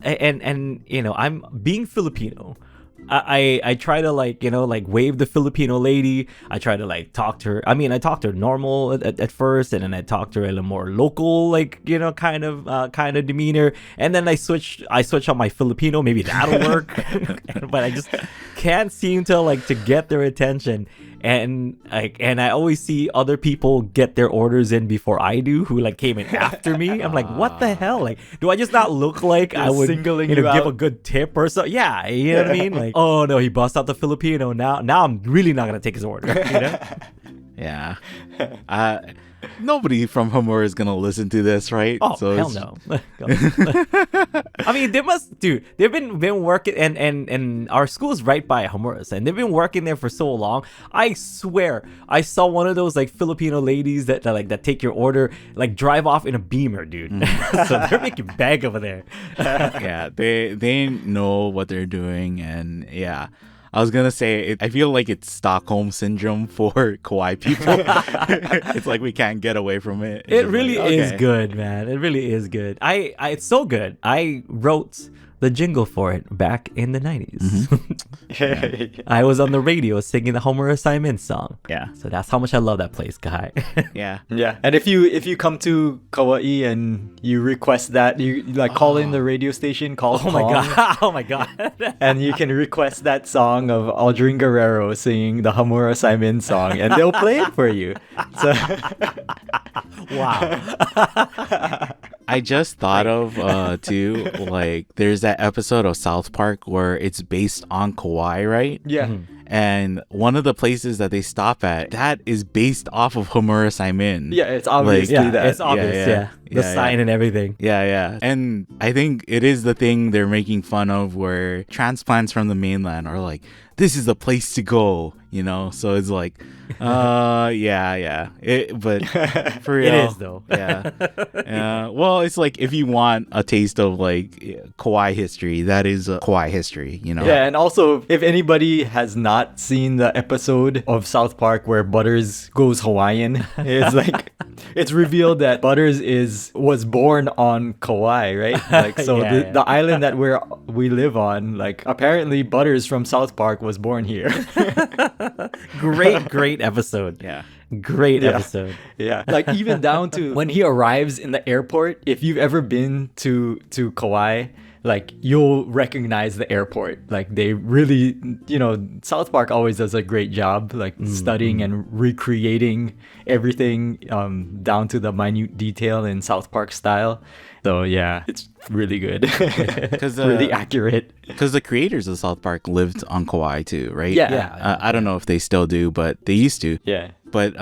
and you know, I'm being Filipino. I try to like wave the Filipino lady. I try to like talk to her. I mean, I talked to her normal at first, and then I talked to her in a more local kind of demeanor, and then I switch on my Filipino. Maybe that'll work, but I just can't seem to get their attention. And I always see other people get their orders in before I do, who like came in after me. I'm like, what the hell? Like, do I just not look like I would singling give you a out. good tip or so? Yeah, you know what I mean? Like, oh no, he bust out the Filipino. Now I'm really not gonna take his order. You know? Yeah. Nobody from Homura is gonna listen to this, right? Oh hell it's- no. I mean, they must, dude. They've been working, and our school is right by Homura's, and they've been working there for so long. I swear, I saw one of those like Filipino ladies that take your order, like drive off in a Beamer, dude. So they're making bank over there. Yeah, they know what they're doing, and yeah. I was gonna say, I feel like it's Stockholm syndrome for Kauai people. It's like we can't get away from it. It's It just really like, is okay. good, man. It really is good. It's so good. I wrote the jingle for it back in the 90s. I was on the radio singing the Homer Assignment song. Yeah, So that's how much I love that place, guy. yeah. Yeah, and if you come to Kauai and you request that, you like call in the radio station, call Oh my Kong, god. Oh my god. and you can request that song of Aldrin Guerrero singing the Hamura Simon song, and they'll play it for you. So Wow. I just thought of too, like there's that episode of South Park where it's based on Kauai, right? yeah, And one of the places that they stop at, that is based off of Homura Simon. yeah, it's obviously Yeah, that. it's obvious. Yeah. The Yeah, sign yeah. and everything. Yeah, yeah. And I think it is the thing they're making fun of where transplants from the mainland are like, this is the place to go, you know? So it's like, yeah. But for real. It is, though. Yeah. Yeah. Well, it's like if you want a taste of like Kauai history, that is Kauai history, you know? Yeah, and also, if anybody has not seen the episode of South Park where Butters goes Hawaiian, it's like it's revealed that Butters was born on Kauai, right? Like, so Yeah. the island that we live on, like apparently Butters from South Park was born here. Great episode. Yeah. Great Yeah. episode. Yeah, like even down to when he arrives in the airport. If you've ever been to Kauai, like you'll recognize the airport. Like they really, South Park always does a great job, like studying and recreating everything down to the minute detail in South Park style. So yeah, it's really good. Because really accurate. Because the creators of South Park lived on Kauai too, right? Yeah. I don't know if they still do, but they used to. Yeah. But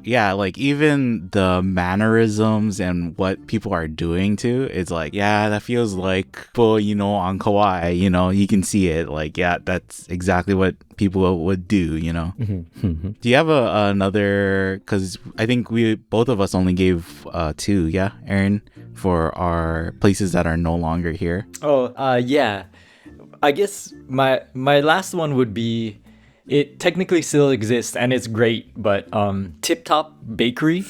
yeah, like even the mannerisms and what people are doing too, it's like, yeah, that feels like people, on Kauai, you can see it. Like, yeah, that's exactly what people would do, Do you have another, because I think both of us only gave two, yeah, Aaron, for our places that are no longer here. Oh, yeah. I guess my last one would be, it technically still exists and it's great, but Tip Top Bakery.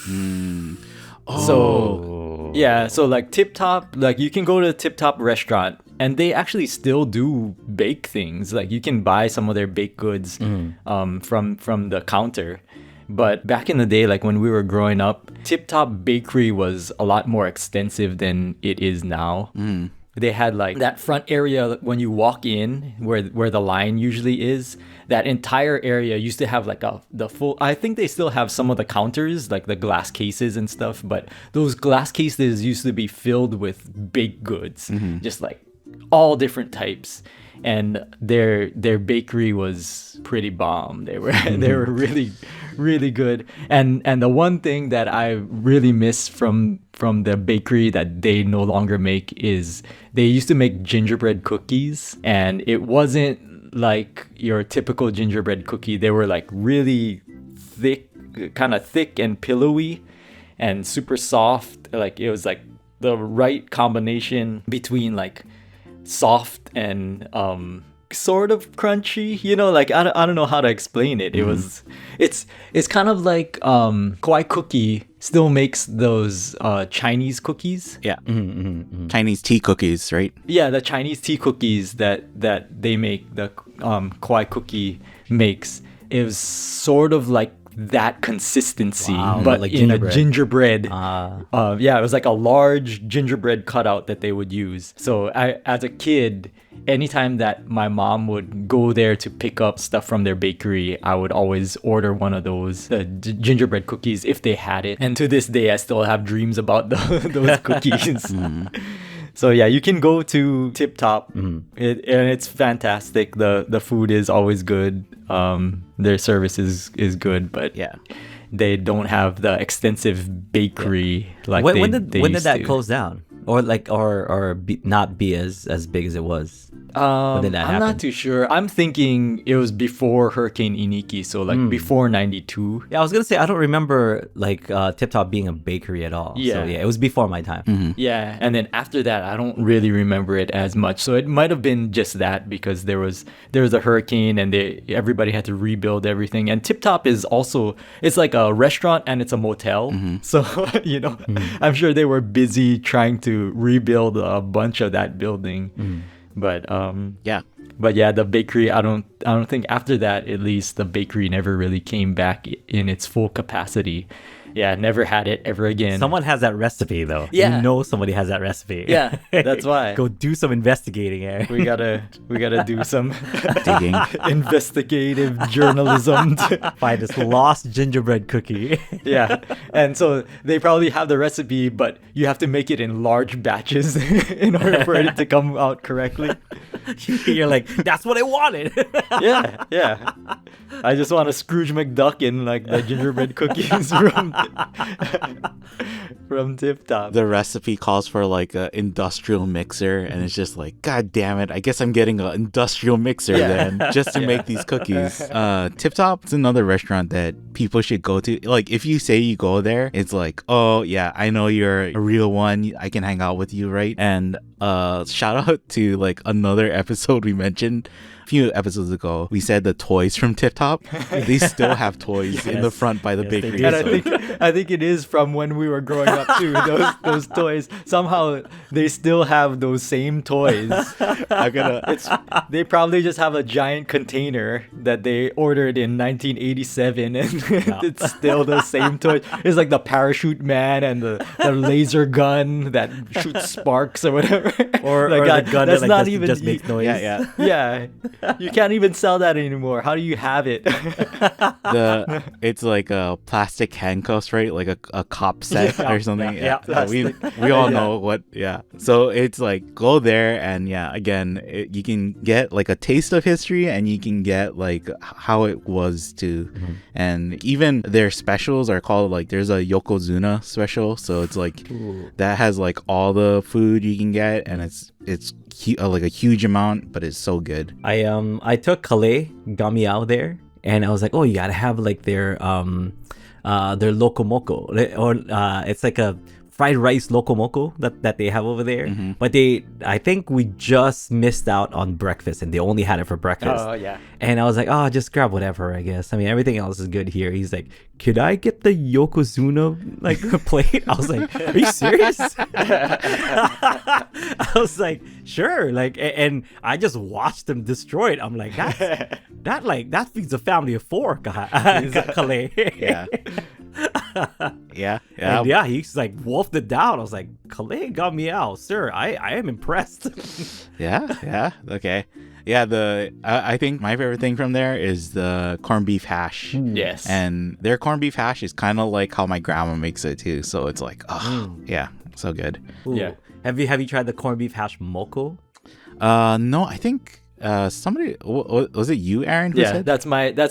So yeah, so like Tip Top, like you can go to Tip Top restaurant and they actually still do bake things. Like you can buy some of their baked goods from the counter. But back in the day, like when we were growing up, Tip Top Bakery was a lot more extensive than it is now. They had like that front area when you walk in where the line usually is. That entire area used to have like the full, I think they still have some of the counters, like the glass cases and stuff, but those glass cases used to be filled with baked goods, just like all different types. And their bakery was pretty bomb. They were really really good. And the one thing that I really miss from the bakery that they no longer make is they used to make gingerbread cookies, and it wasn't like your typical gingerbread cookie. They were like really thick, kind of thick and pillowy and super soft. Like it was like the right combination between like soft and sort of crunchy, like I don't know how to explain it. It's kind of like Kauai cookie still makes those Chinese cookies. Yeah. Chinese tea cookies, right? Yeah, the Chinese tea cookies that they make, the Kauai cookie makes, is sort of like that consistency, but like in gingerbread. a gingerbread. Yeah, it was like a large gingerbread cutout that they would use. So I, as a kid, anytime that my mom would go there to pick up stuff from their bakery, I would always order one of those gingerbread cookies if they had it. And to this day, I still have dreams about those cookies. So yeah, you can go to Tip Top, and it's fantastic. The food is always good. Their service is good, but Yeah. they don't have the extensive bakery like when they did used that to. close down, or not be as big as it was? When did that I'm happen? not too sure. I'm thinking it was before Hurricane Iniki, so like before 92. Yeah, I was gonna say I don't remember like Tip Top being a bakery at all. Yeah. So yeah, it was before my time. Yeah, and then after that, I don't really remember it as much. So it might have been just that because there was a hurricane and everybody had to rebuild everything. And Tip Top is also, it's like a restaurant and it's a motel. So I'm sure they were busy trying to rebuild a bunch of that building. But Yeah. But yeah, the bakery, I don't think after that, at least, the bakery never really came back in its full capacity. Yeah, never had it ever again. Someone has that recipe though. Yeah. You know somebody has that recipe. Yeah, that's why. Go do some investigating, Eric. We gotta do some Digging. investigative journalism. Find this lost gingerbread cookie. Yeah, and so they probably have the recipe, but you have to make it in large batches in order for it to come out correctly. You're like, that's what I wanted. Yeah. I just want a Scrooge McDuck in like the gingerbread cookies from Tip Top. The recipe calls for like an industrial mixer, and it's just like, God damn it! I guess I'm getting an industrial mixer then, just to make these cookies. Tip Top is another restaurant that people should go to. Like, if you say you go there, it's like, oh yeah, I know you're a real one. I can hang out with you, right? And shout out to like another episode we mentioned a few episodes ago. We said the toys from Tip Top. They still have toys in the front by the Yes, they bakery. do. And I think it is from when we were growing up too. Those toys, somehow they still have those same toys. They probably just have a giant container that they ordered in 1987, and it's still the same toy. It's like the parachute man and the laser gun that shoots sparks or whatever. Or Like, the gun that's that like, not just makes noise. Yeah. Yeah, you can't even sell that anymore. How do you have it? It's like a plastic handcuffs, right? Like a cop set or something. yeah, we all know what. Yeah. So it's like, go there, and yeah, again, you can get like a taste of history, and you can get like how it was too. And even their specials are called, like, there's a Yokozuna special, so it's like that has like all the food you can get, and it's like a huge amount, but it's so good. I took Calais Gamiao there, and I was like, oh, you gotta have like their lokomoko, or it's like a fried rice lokomoko that they have over there. But I think we just missed out on breakfast, and they only had it for breakfast. Oh yeah. And I was like, oh, just grab whatever, I guess. I mean, everything else is good here. He's like, could I get the Yokozuna like plate? I was like, are you serious? I was like, sure. Like, and I just watched them destroy it. I'm like, that feeds a family of four, Calais. Yeah. Yeah. And yeah, he's like wolfed it down. I was like, Calais got me out, sir. I am impressed. Yeah. Okay. Yeah, I think my favorite thing from there is the corned beef hash. Yes. And their corned beef hash is kind of like how my grandma makes it too. So it's like, oh, yeah, so good. Ooh. Yeah. Have you tried the corned beef hash moko? No, I think somebody was it you, Aaron? Who Yeah, said? that's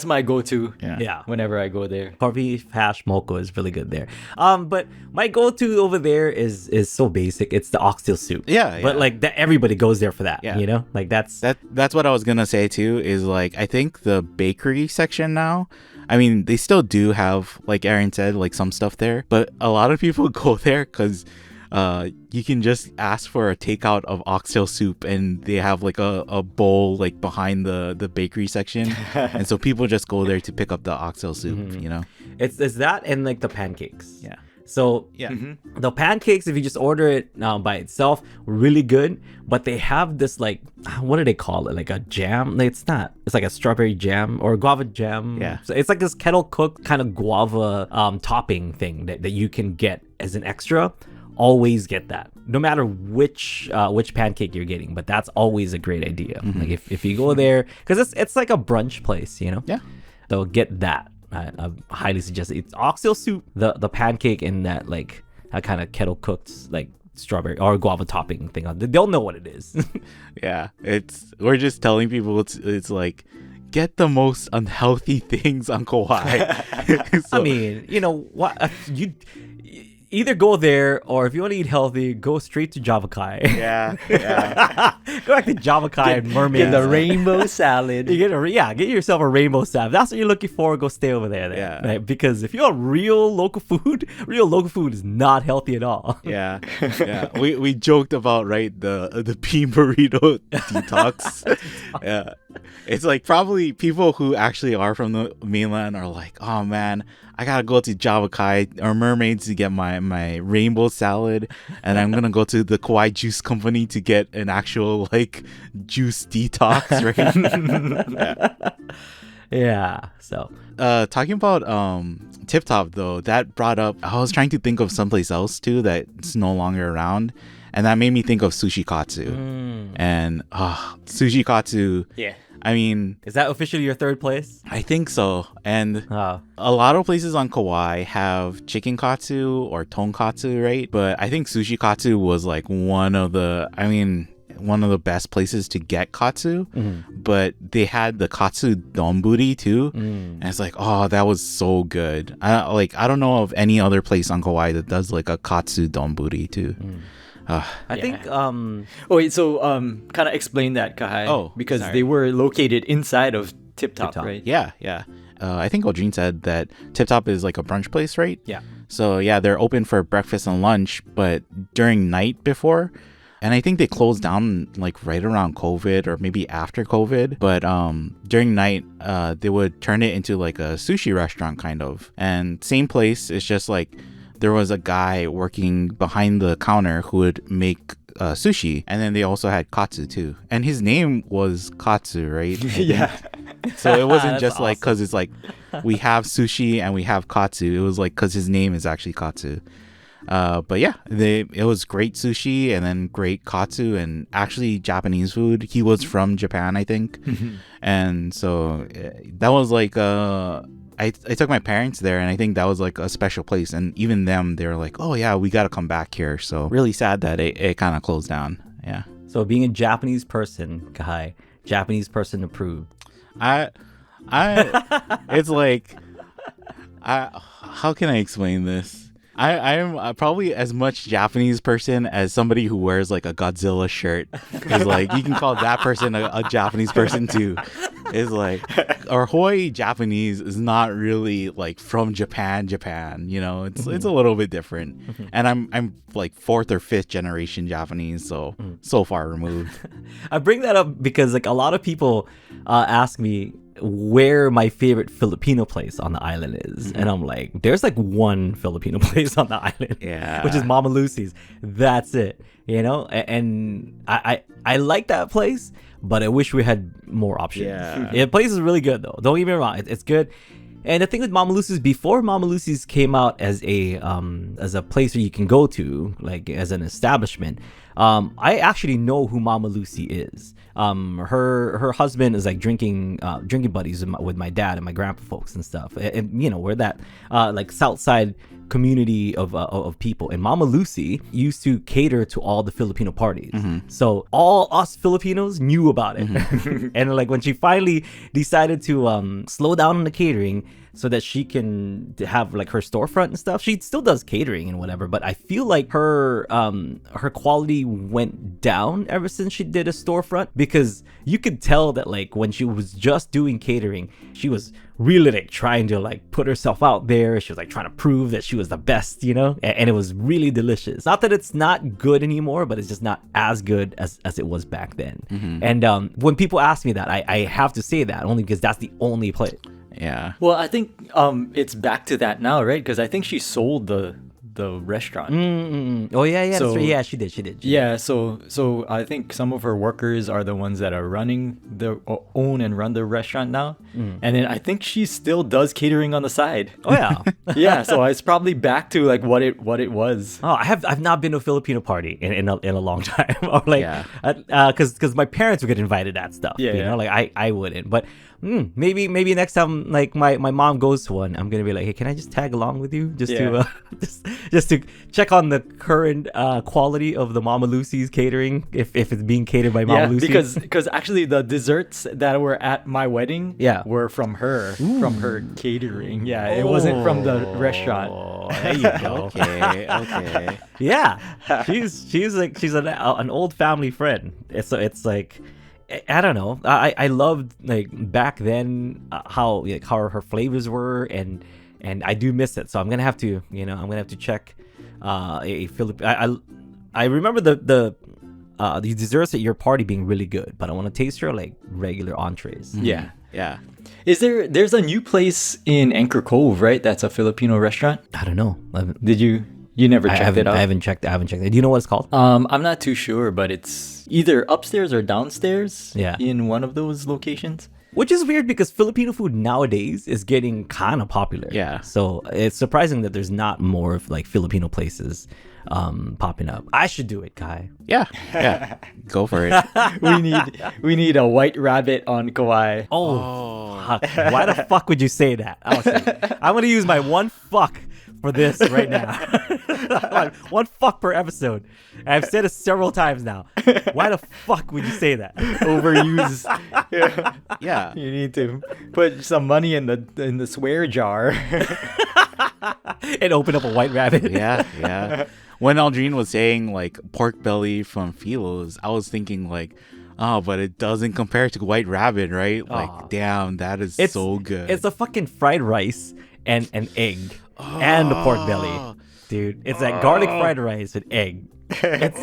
my go-to. Yeah. Whenever I go there. Coffee hash mocha is really good there. But my go-to over there is so basic. It's the oxtail soup. Yeah, But yeah. like that, everybody goes there for that. Yeah. You know, like that's That's what I was gonna say too. Is like I think the bakery section now. I mean, they still do have, like Aaron said, like some stuff there, but a lot of people go there because you can just ask for a takeout of oxtail soup, and they have like a bowl like behind the bakery section, and so people just go there to pick up the oxtail soup. You know. it's that and like the pancakes. Yeah. So Yeah. the pancakes, if you just order it by itself, really good. But they have this like, what do they call it? Like a jam? Like, it's not. It's like a strawberry jam or guava jam. Yeah. So it's like this kettle cooked kind of guava topping thing that you can get as an extra. Always get that, no matter which pancake you're getting. But that's always a great idea. Like if you go there, because it's like a brunch place, you know. Yeah. So get that. I highly suggest it. It's oxtail soup, the pancake, and that like a kind of kettle cooked like strawberry or guava topping thing. They'll know what it is. Yeah. We're just telling people it's like get the most unhealthy things on Kauai. I mean, you know what? You either go there, or if you want to eat healthy, go straight to Java Kai. Yeah. Yeah. Go back to Java Kai and Mermaid. Get the rainbow salad. You get yourself a rainbow salad. If that's what you're looking for, go stay over there. Then, Yeah. right? Because if you want real local food is not healthy at all. Yeah, yeah. We joked about the bean burrito detox. Yeah, it's like probably people who actually are from the mainland are like, oh man, I gotta go to Java Kai or Mermaids to get my rainbow salad, and I'm gonna go to the Kauai Juice Company to get an actual like juice detox, right? Yeah. So Talking about Tip Top though, that brought up, I was trying to think of someplace else too that's no longer around, and that made me think of Sushi Katsu. And Sushi Katsu, yeah. I mean, Is that officially your third place? I think so. And Oh. a lot of places on Kauai have chicken katsu or tonkatsu, right? But I think Sushi Katsu was like one of the best places to get katsu. But they had the katsu donburi too. And it's like, oh, that was so good. I don't know of any other place on Kauai that does like a katsu donburi too. I think Oh wait, so kind of explain that, Kahai. Oh, because sorry. they were located inside of Tip Top, Top. right? Yeah. I think Audrine said that Tip Top is like a brunch place, right? Yeah. So yeah, they're open for breakfast and lunch, but during night before, and I think they closed down like right around COVID or maybe after COVID. But during night, they would turn it into like a sushi restaurant kind of. And same place, it's just like there was a guy working behind the counter who would make sushi, and then they also had katsu too. And his name was Katsu, right? Yeah. So it wasn't That's just like awesome. because it's like we have sushi and we have katsu. It was like because his name is actually Katsu. But yeah, it was great sushi and then great katsu and actually Japanese food. He was from Japan, I think, and so that was like I took my parents there, and I think that was like a special place. And even them, they were like, "Oh yeah, we got to come back here." So really sad that it kind of closed down. Yeah. So being a Japanese person, Kahai, Japanese person approved. It's like, how can I explain this? I'm probably as much Japanese person as somebody who wears like a Godzilla shirt. Is like, you can call that person a Japanese person too. Is like, or Hawaii Japanese is not really like from Japan, you know, it's a little bit different. And I'm like 4th or 5th generation Japanese, so far removed. I bring that up because like a lot of people ask me where my favorite Filipino place on the island is, and I'm like, there's like one Filipino place on the island, Yeah. which is Mama Lucy's. That's it, you know. And I like that place, but I wish we had more options. Yeah. The place is really good though. Don't get me wrong, it's good. And the thing with Mama Lucy's, before Mama Lucy's came out as a place where you can go to, like as an establishment, I actually know who Mama Lucy is. Her husband is like drinking buddies with my dad and my grandpa folks and stuff. And you know, we're that like South Side community of people, and Mama Lucy used to cater to all the Filipino parties. So all us Filipinos knew about it. And like when she finally decided to slow down on the catering so that she can have like her storefront and stuff, she still does catering and whatever, but I feel like her quality went down ever since she did a storefront, because you could tell that like when she was just doing catering, she was really like trying to like put herself out there. She was like trying to prove that she was the best, you know, and it was really delicious. Not that it's not good anymore, but it's just not as good as it was back then. And when people ask me that, I have to say that only because that's the only place. Yeah. Well, I think it's back to that now, right? Because I think she sold the restaurant. Oh yeah, So- that's right. Yeah, she did. Yeah, so I think some of her workers are the ones that are running own and run the restaurant now, and then I think she still does catering on the side. Oh yeah. Yeah, so it's probably back to like what it was. Oh, I've not been to a Filipino party in a long time, or like, Yeah. because my parents would get invited to that stuff. Yeah, you yeah. know, like I wouldn't. But maybe next time like my mom goes to one, I'm gonna be like, hey, can I just tag along with you just to just to check on the current quality of the Mama Lucy's catering, if it's being catered by Mama Lucy. because actually the desserts that were at my wedding were from her catering. Yeah, it wasn't from the restaurant. Oh, there you go. Okay. Yeah, she's an old family friend. It's like, I don't know. I loved like back then how her flavors were, and I do miss it. So I'm gonna have to check a Philippine. I remember the desserts at your party being really good, but I want to taste her like regular entrees. Yeah. Yeah. There's a new place in Anchor Cove, right? That's a Filipino restaurant. I don't know. Did you never checked it out? I haven't checked it. Do you know what it's called? I'm not too sure, but it's either upstairs or downstairs. Yeah. In one of those locations. Which is weird because Filipino food nowadays is getting kind of popular. Yeah. So it's surprising that there's not more of like Filipino places popping up. I should do it, Kai. Yeah. Go for it. we need a white rabbit on Kauai. Oh. Fuck. Why the fuck would you say that? I'm going to use my one fuck for this right now. One fuck per episode. I've said it several times now. Why the fuck would you say that? Overuse. Yeah. You need to put some money in the swear jar. And open up a white rabbit. Yeah. When Aldrine was saying like pork belly from Philo's, I was thinking like, oh, but it doesn't compare to white rabbit, right? Like, damn, that is so good. It's a fucking fried rice and an egg and the pork belly. Dude, it's like garlic fried rice with egg. It's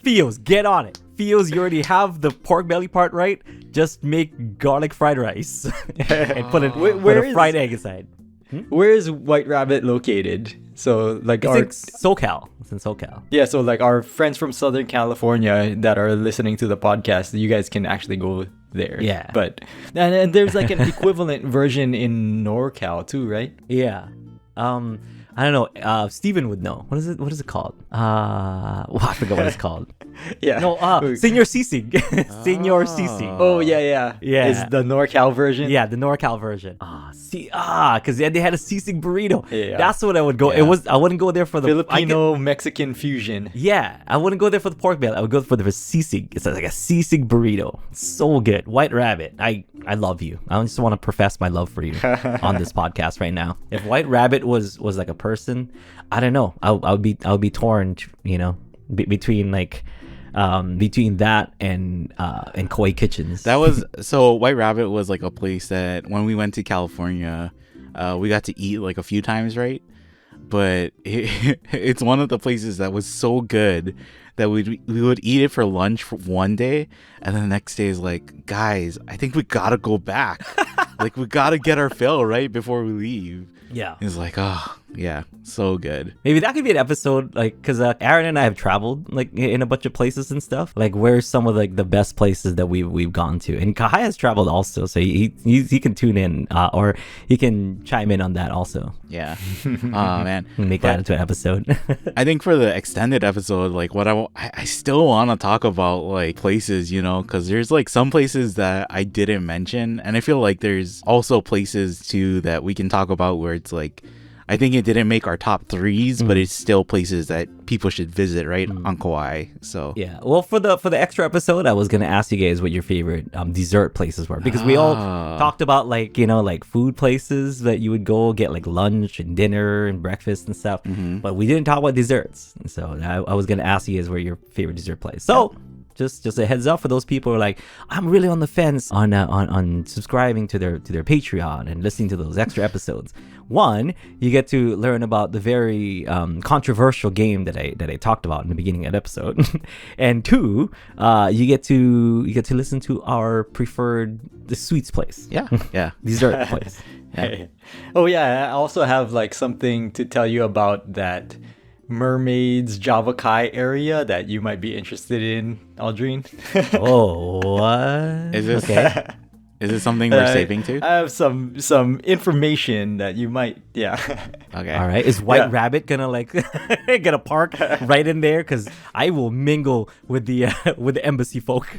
Fios, get on it. Fios, you already have the pork belly part right. Just make garlic fried rice and put a fried egg inside. Where is White Rabbit located? So like It's in SoCal. It's in SoCal. Yeah, so like our friends from Southern California that are listening to the podcast, you guys can actually go there. Yeah. But and there's like an equivalent version in NorCal too, right? Yeah. I don't know. Steven would know. What is it called? I forgot what it's called. Yeah. No, Senor Sisig. Senor Sisig. Oh yeah. It's the NorCal version. Yeah, the NorCal version. Because they had a sisig burrito. Yeah. That's what I would go. Yeah. I wouldn't go there for the Filipino Mexican fusion. Yeah, I wouldn't go there for the pork belly. I would go for the sisig. It's like a sisig burrito. So good. White Rabbit. I love you. I just want to profess my love for you on this podcast right now. If White Rabbit was like a person, I don't know. I would be torn. Between like. Between that and Kauai Kitchens. That was so White Rabbit was like a place that when we went to California, we got to eat like a few times, right? But it's one of the places that was so good that we would eat it for lunch for one day, and then the next day is like, guys, I think we gotta go back. Like we gotta get our fill right before we leave. Yeah. It's like, oh yeah, so good. Maybe that could be an episode, like, because Aaron and I have traveled like in a bunch of places and stuff. Like, where's some of like the best places that we've gone to? And Kauai has traveled also, so he can tune in or he can chime in on that also. Yeah. Oh man, Make that into an episode. I think for the extended episode, like what I I still want to talk about like places, because there's like some places that I didn't mention, and I feel like there's also places too that we can talk about where it's like, I think it didn't make our top threes, but it's still places that people should visit, right, on Kauai. So Yeah. Well, for the extra episode, I was gonna ask you guys what your favorite dessert places were, because we all talked about like like food places that you would go get like lunch and dinner and breakfast and stuff, but we didn't talk about desserts. So I was gonna ask you guys what your favorite dessert place. So. Just a heads up for those people who are like, I'm really on the fence on subscribing to their Patreon and listening to those extra episodes. One, you get to learn about the very controversial game that I talked about in the beginning of the episode, and two, you get to listen to our preferred the sweets place. yeah, Dessert place. Yeah. Oh yeah, I also have like something to tell you about that Mermaids Java Kai area that you might be interested in, Aldrin. Oh, what? Is this Is it something we're saving too? I have some information that you might, yeah. Okay. All right. Is White Rabbit gonna like gonna park right in there? Because I will mingle with the embassy folk.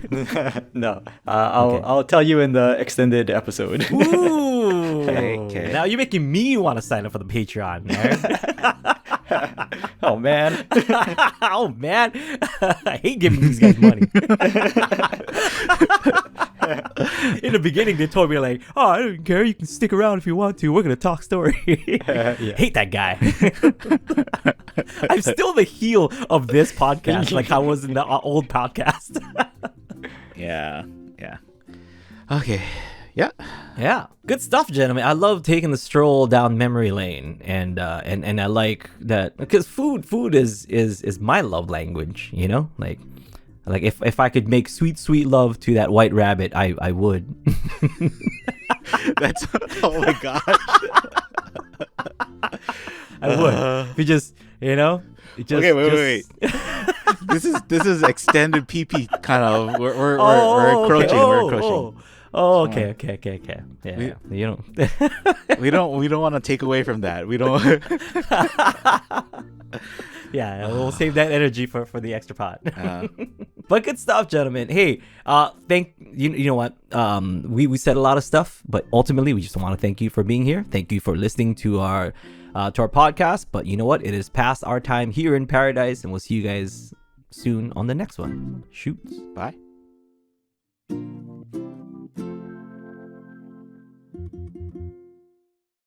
No, I'll tell you in the extended episode. Ooh. Okay. Now you're making me want to sign up for the Patreon, man. Oh man. Oh man. I hate giving these guys money. In the beginning, they told me like, "Oh, I don't care. You can stick around if you want to. We're gonna talk story." Hate that guy. I'm still the heel of this podcast, like I was in the old podcast. Yeah. Okay. Yeah. Yeah, good stuff, gentlemen. I love taking the stroll down memory lane, and I like that because food is my love language. You know, like if I could make sweet love to that White Rabbit, I would. That's oh my gosh. I would. We just Okay, wait. This is extended PP kind of. We're encroaching. We're encroaching. Oh, okay. Yeah, you don't. we don't want to take away from that. We don't. Yeah, we'll save that energy for the extra pot. But good stuff, gentlemen. Hey, thank you. You know what? We said a lot of stuff, but ultimately we just want to thank you for being here. Thank you for listening to our podcast. But you know what? It is past our time here in paradise, and we'll see you guys soon on the next one. Shoots. Bye.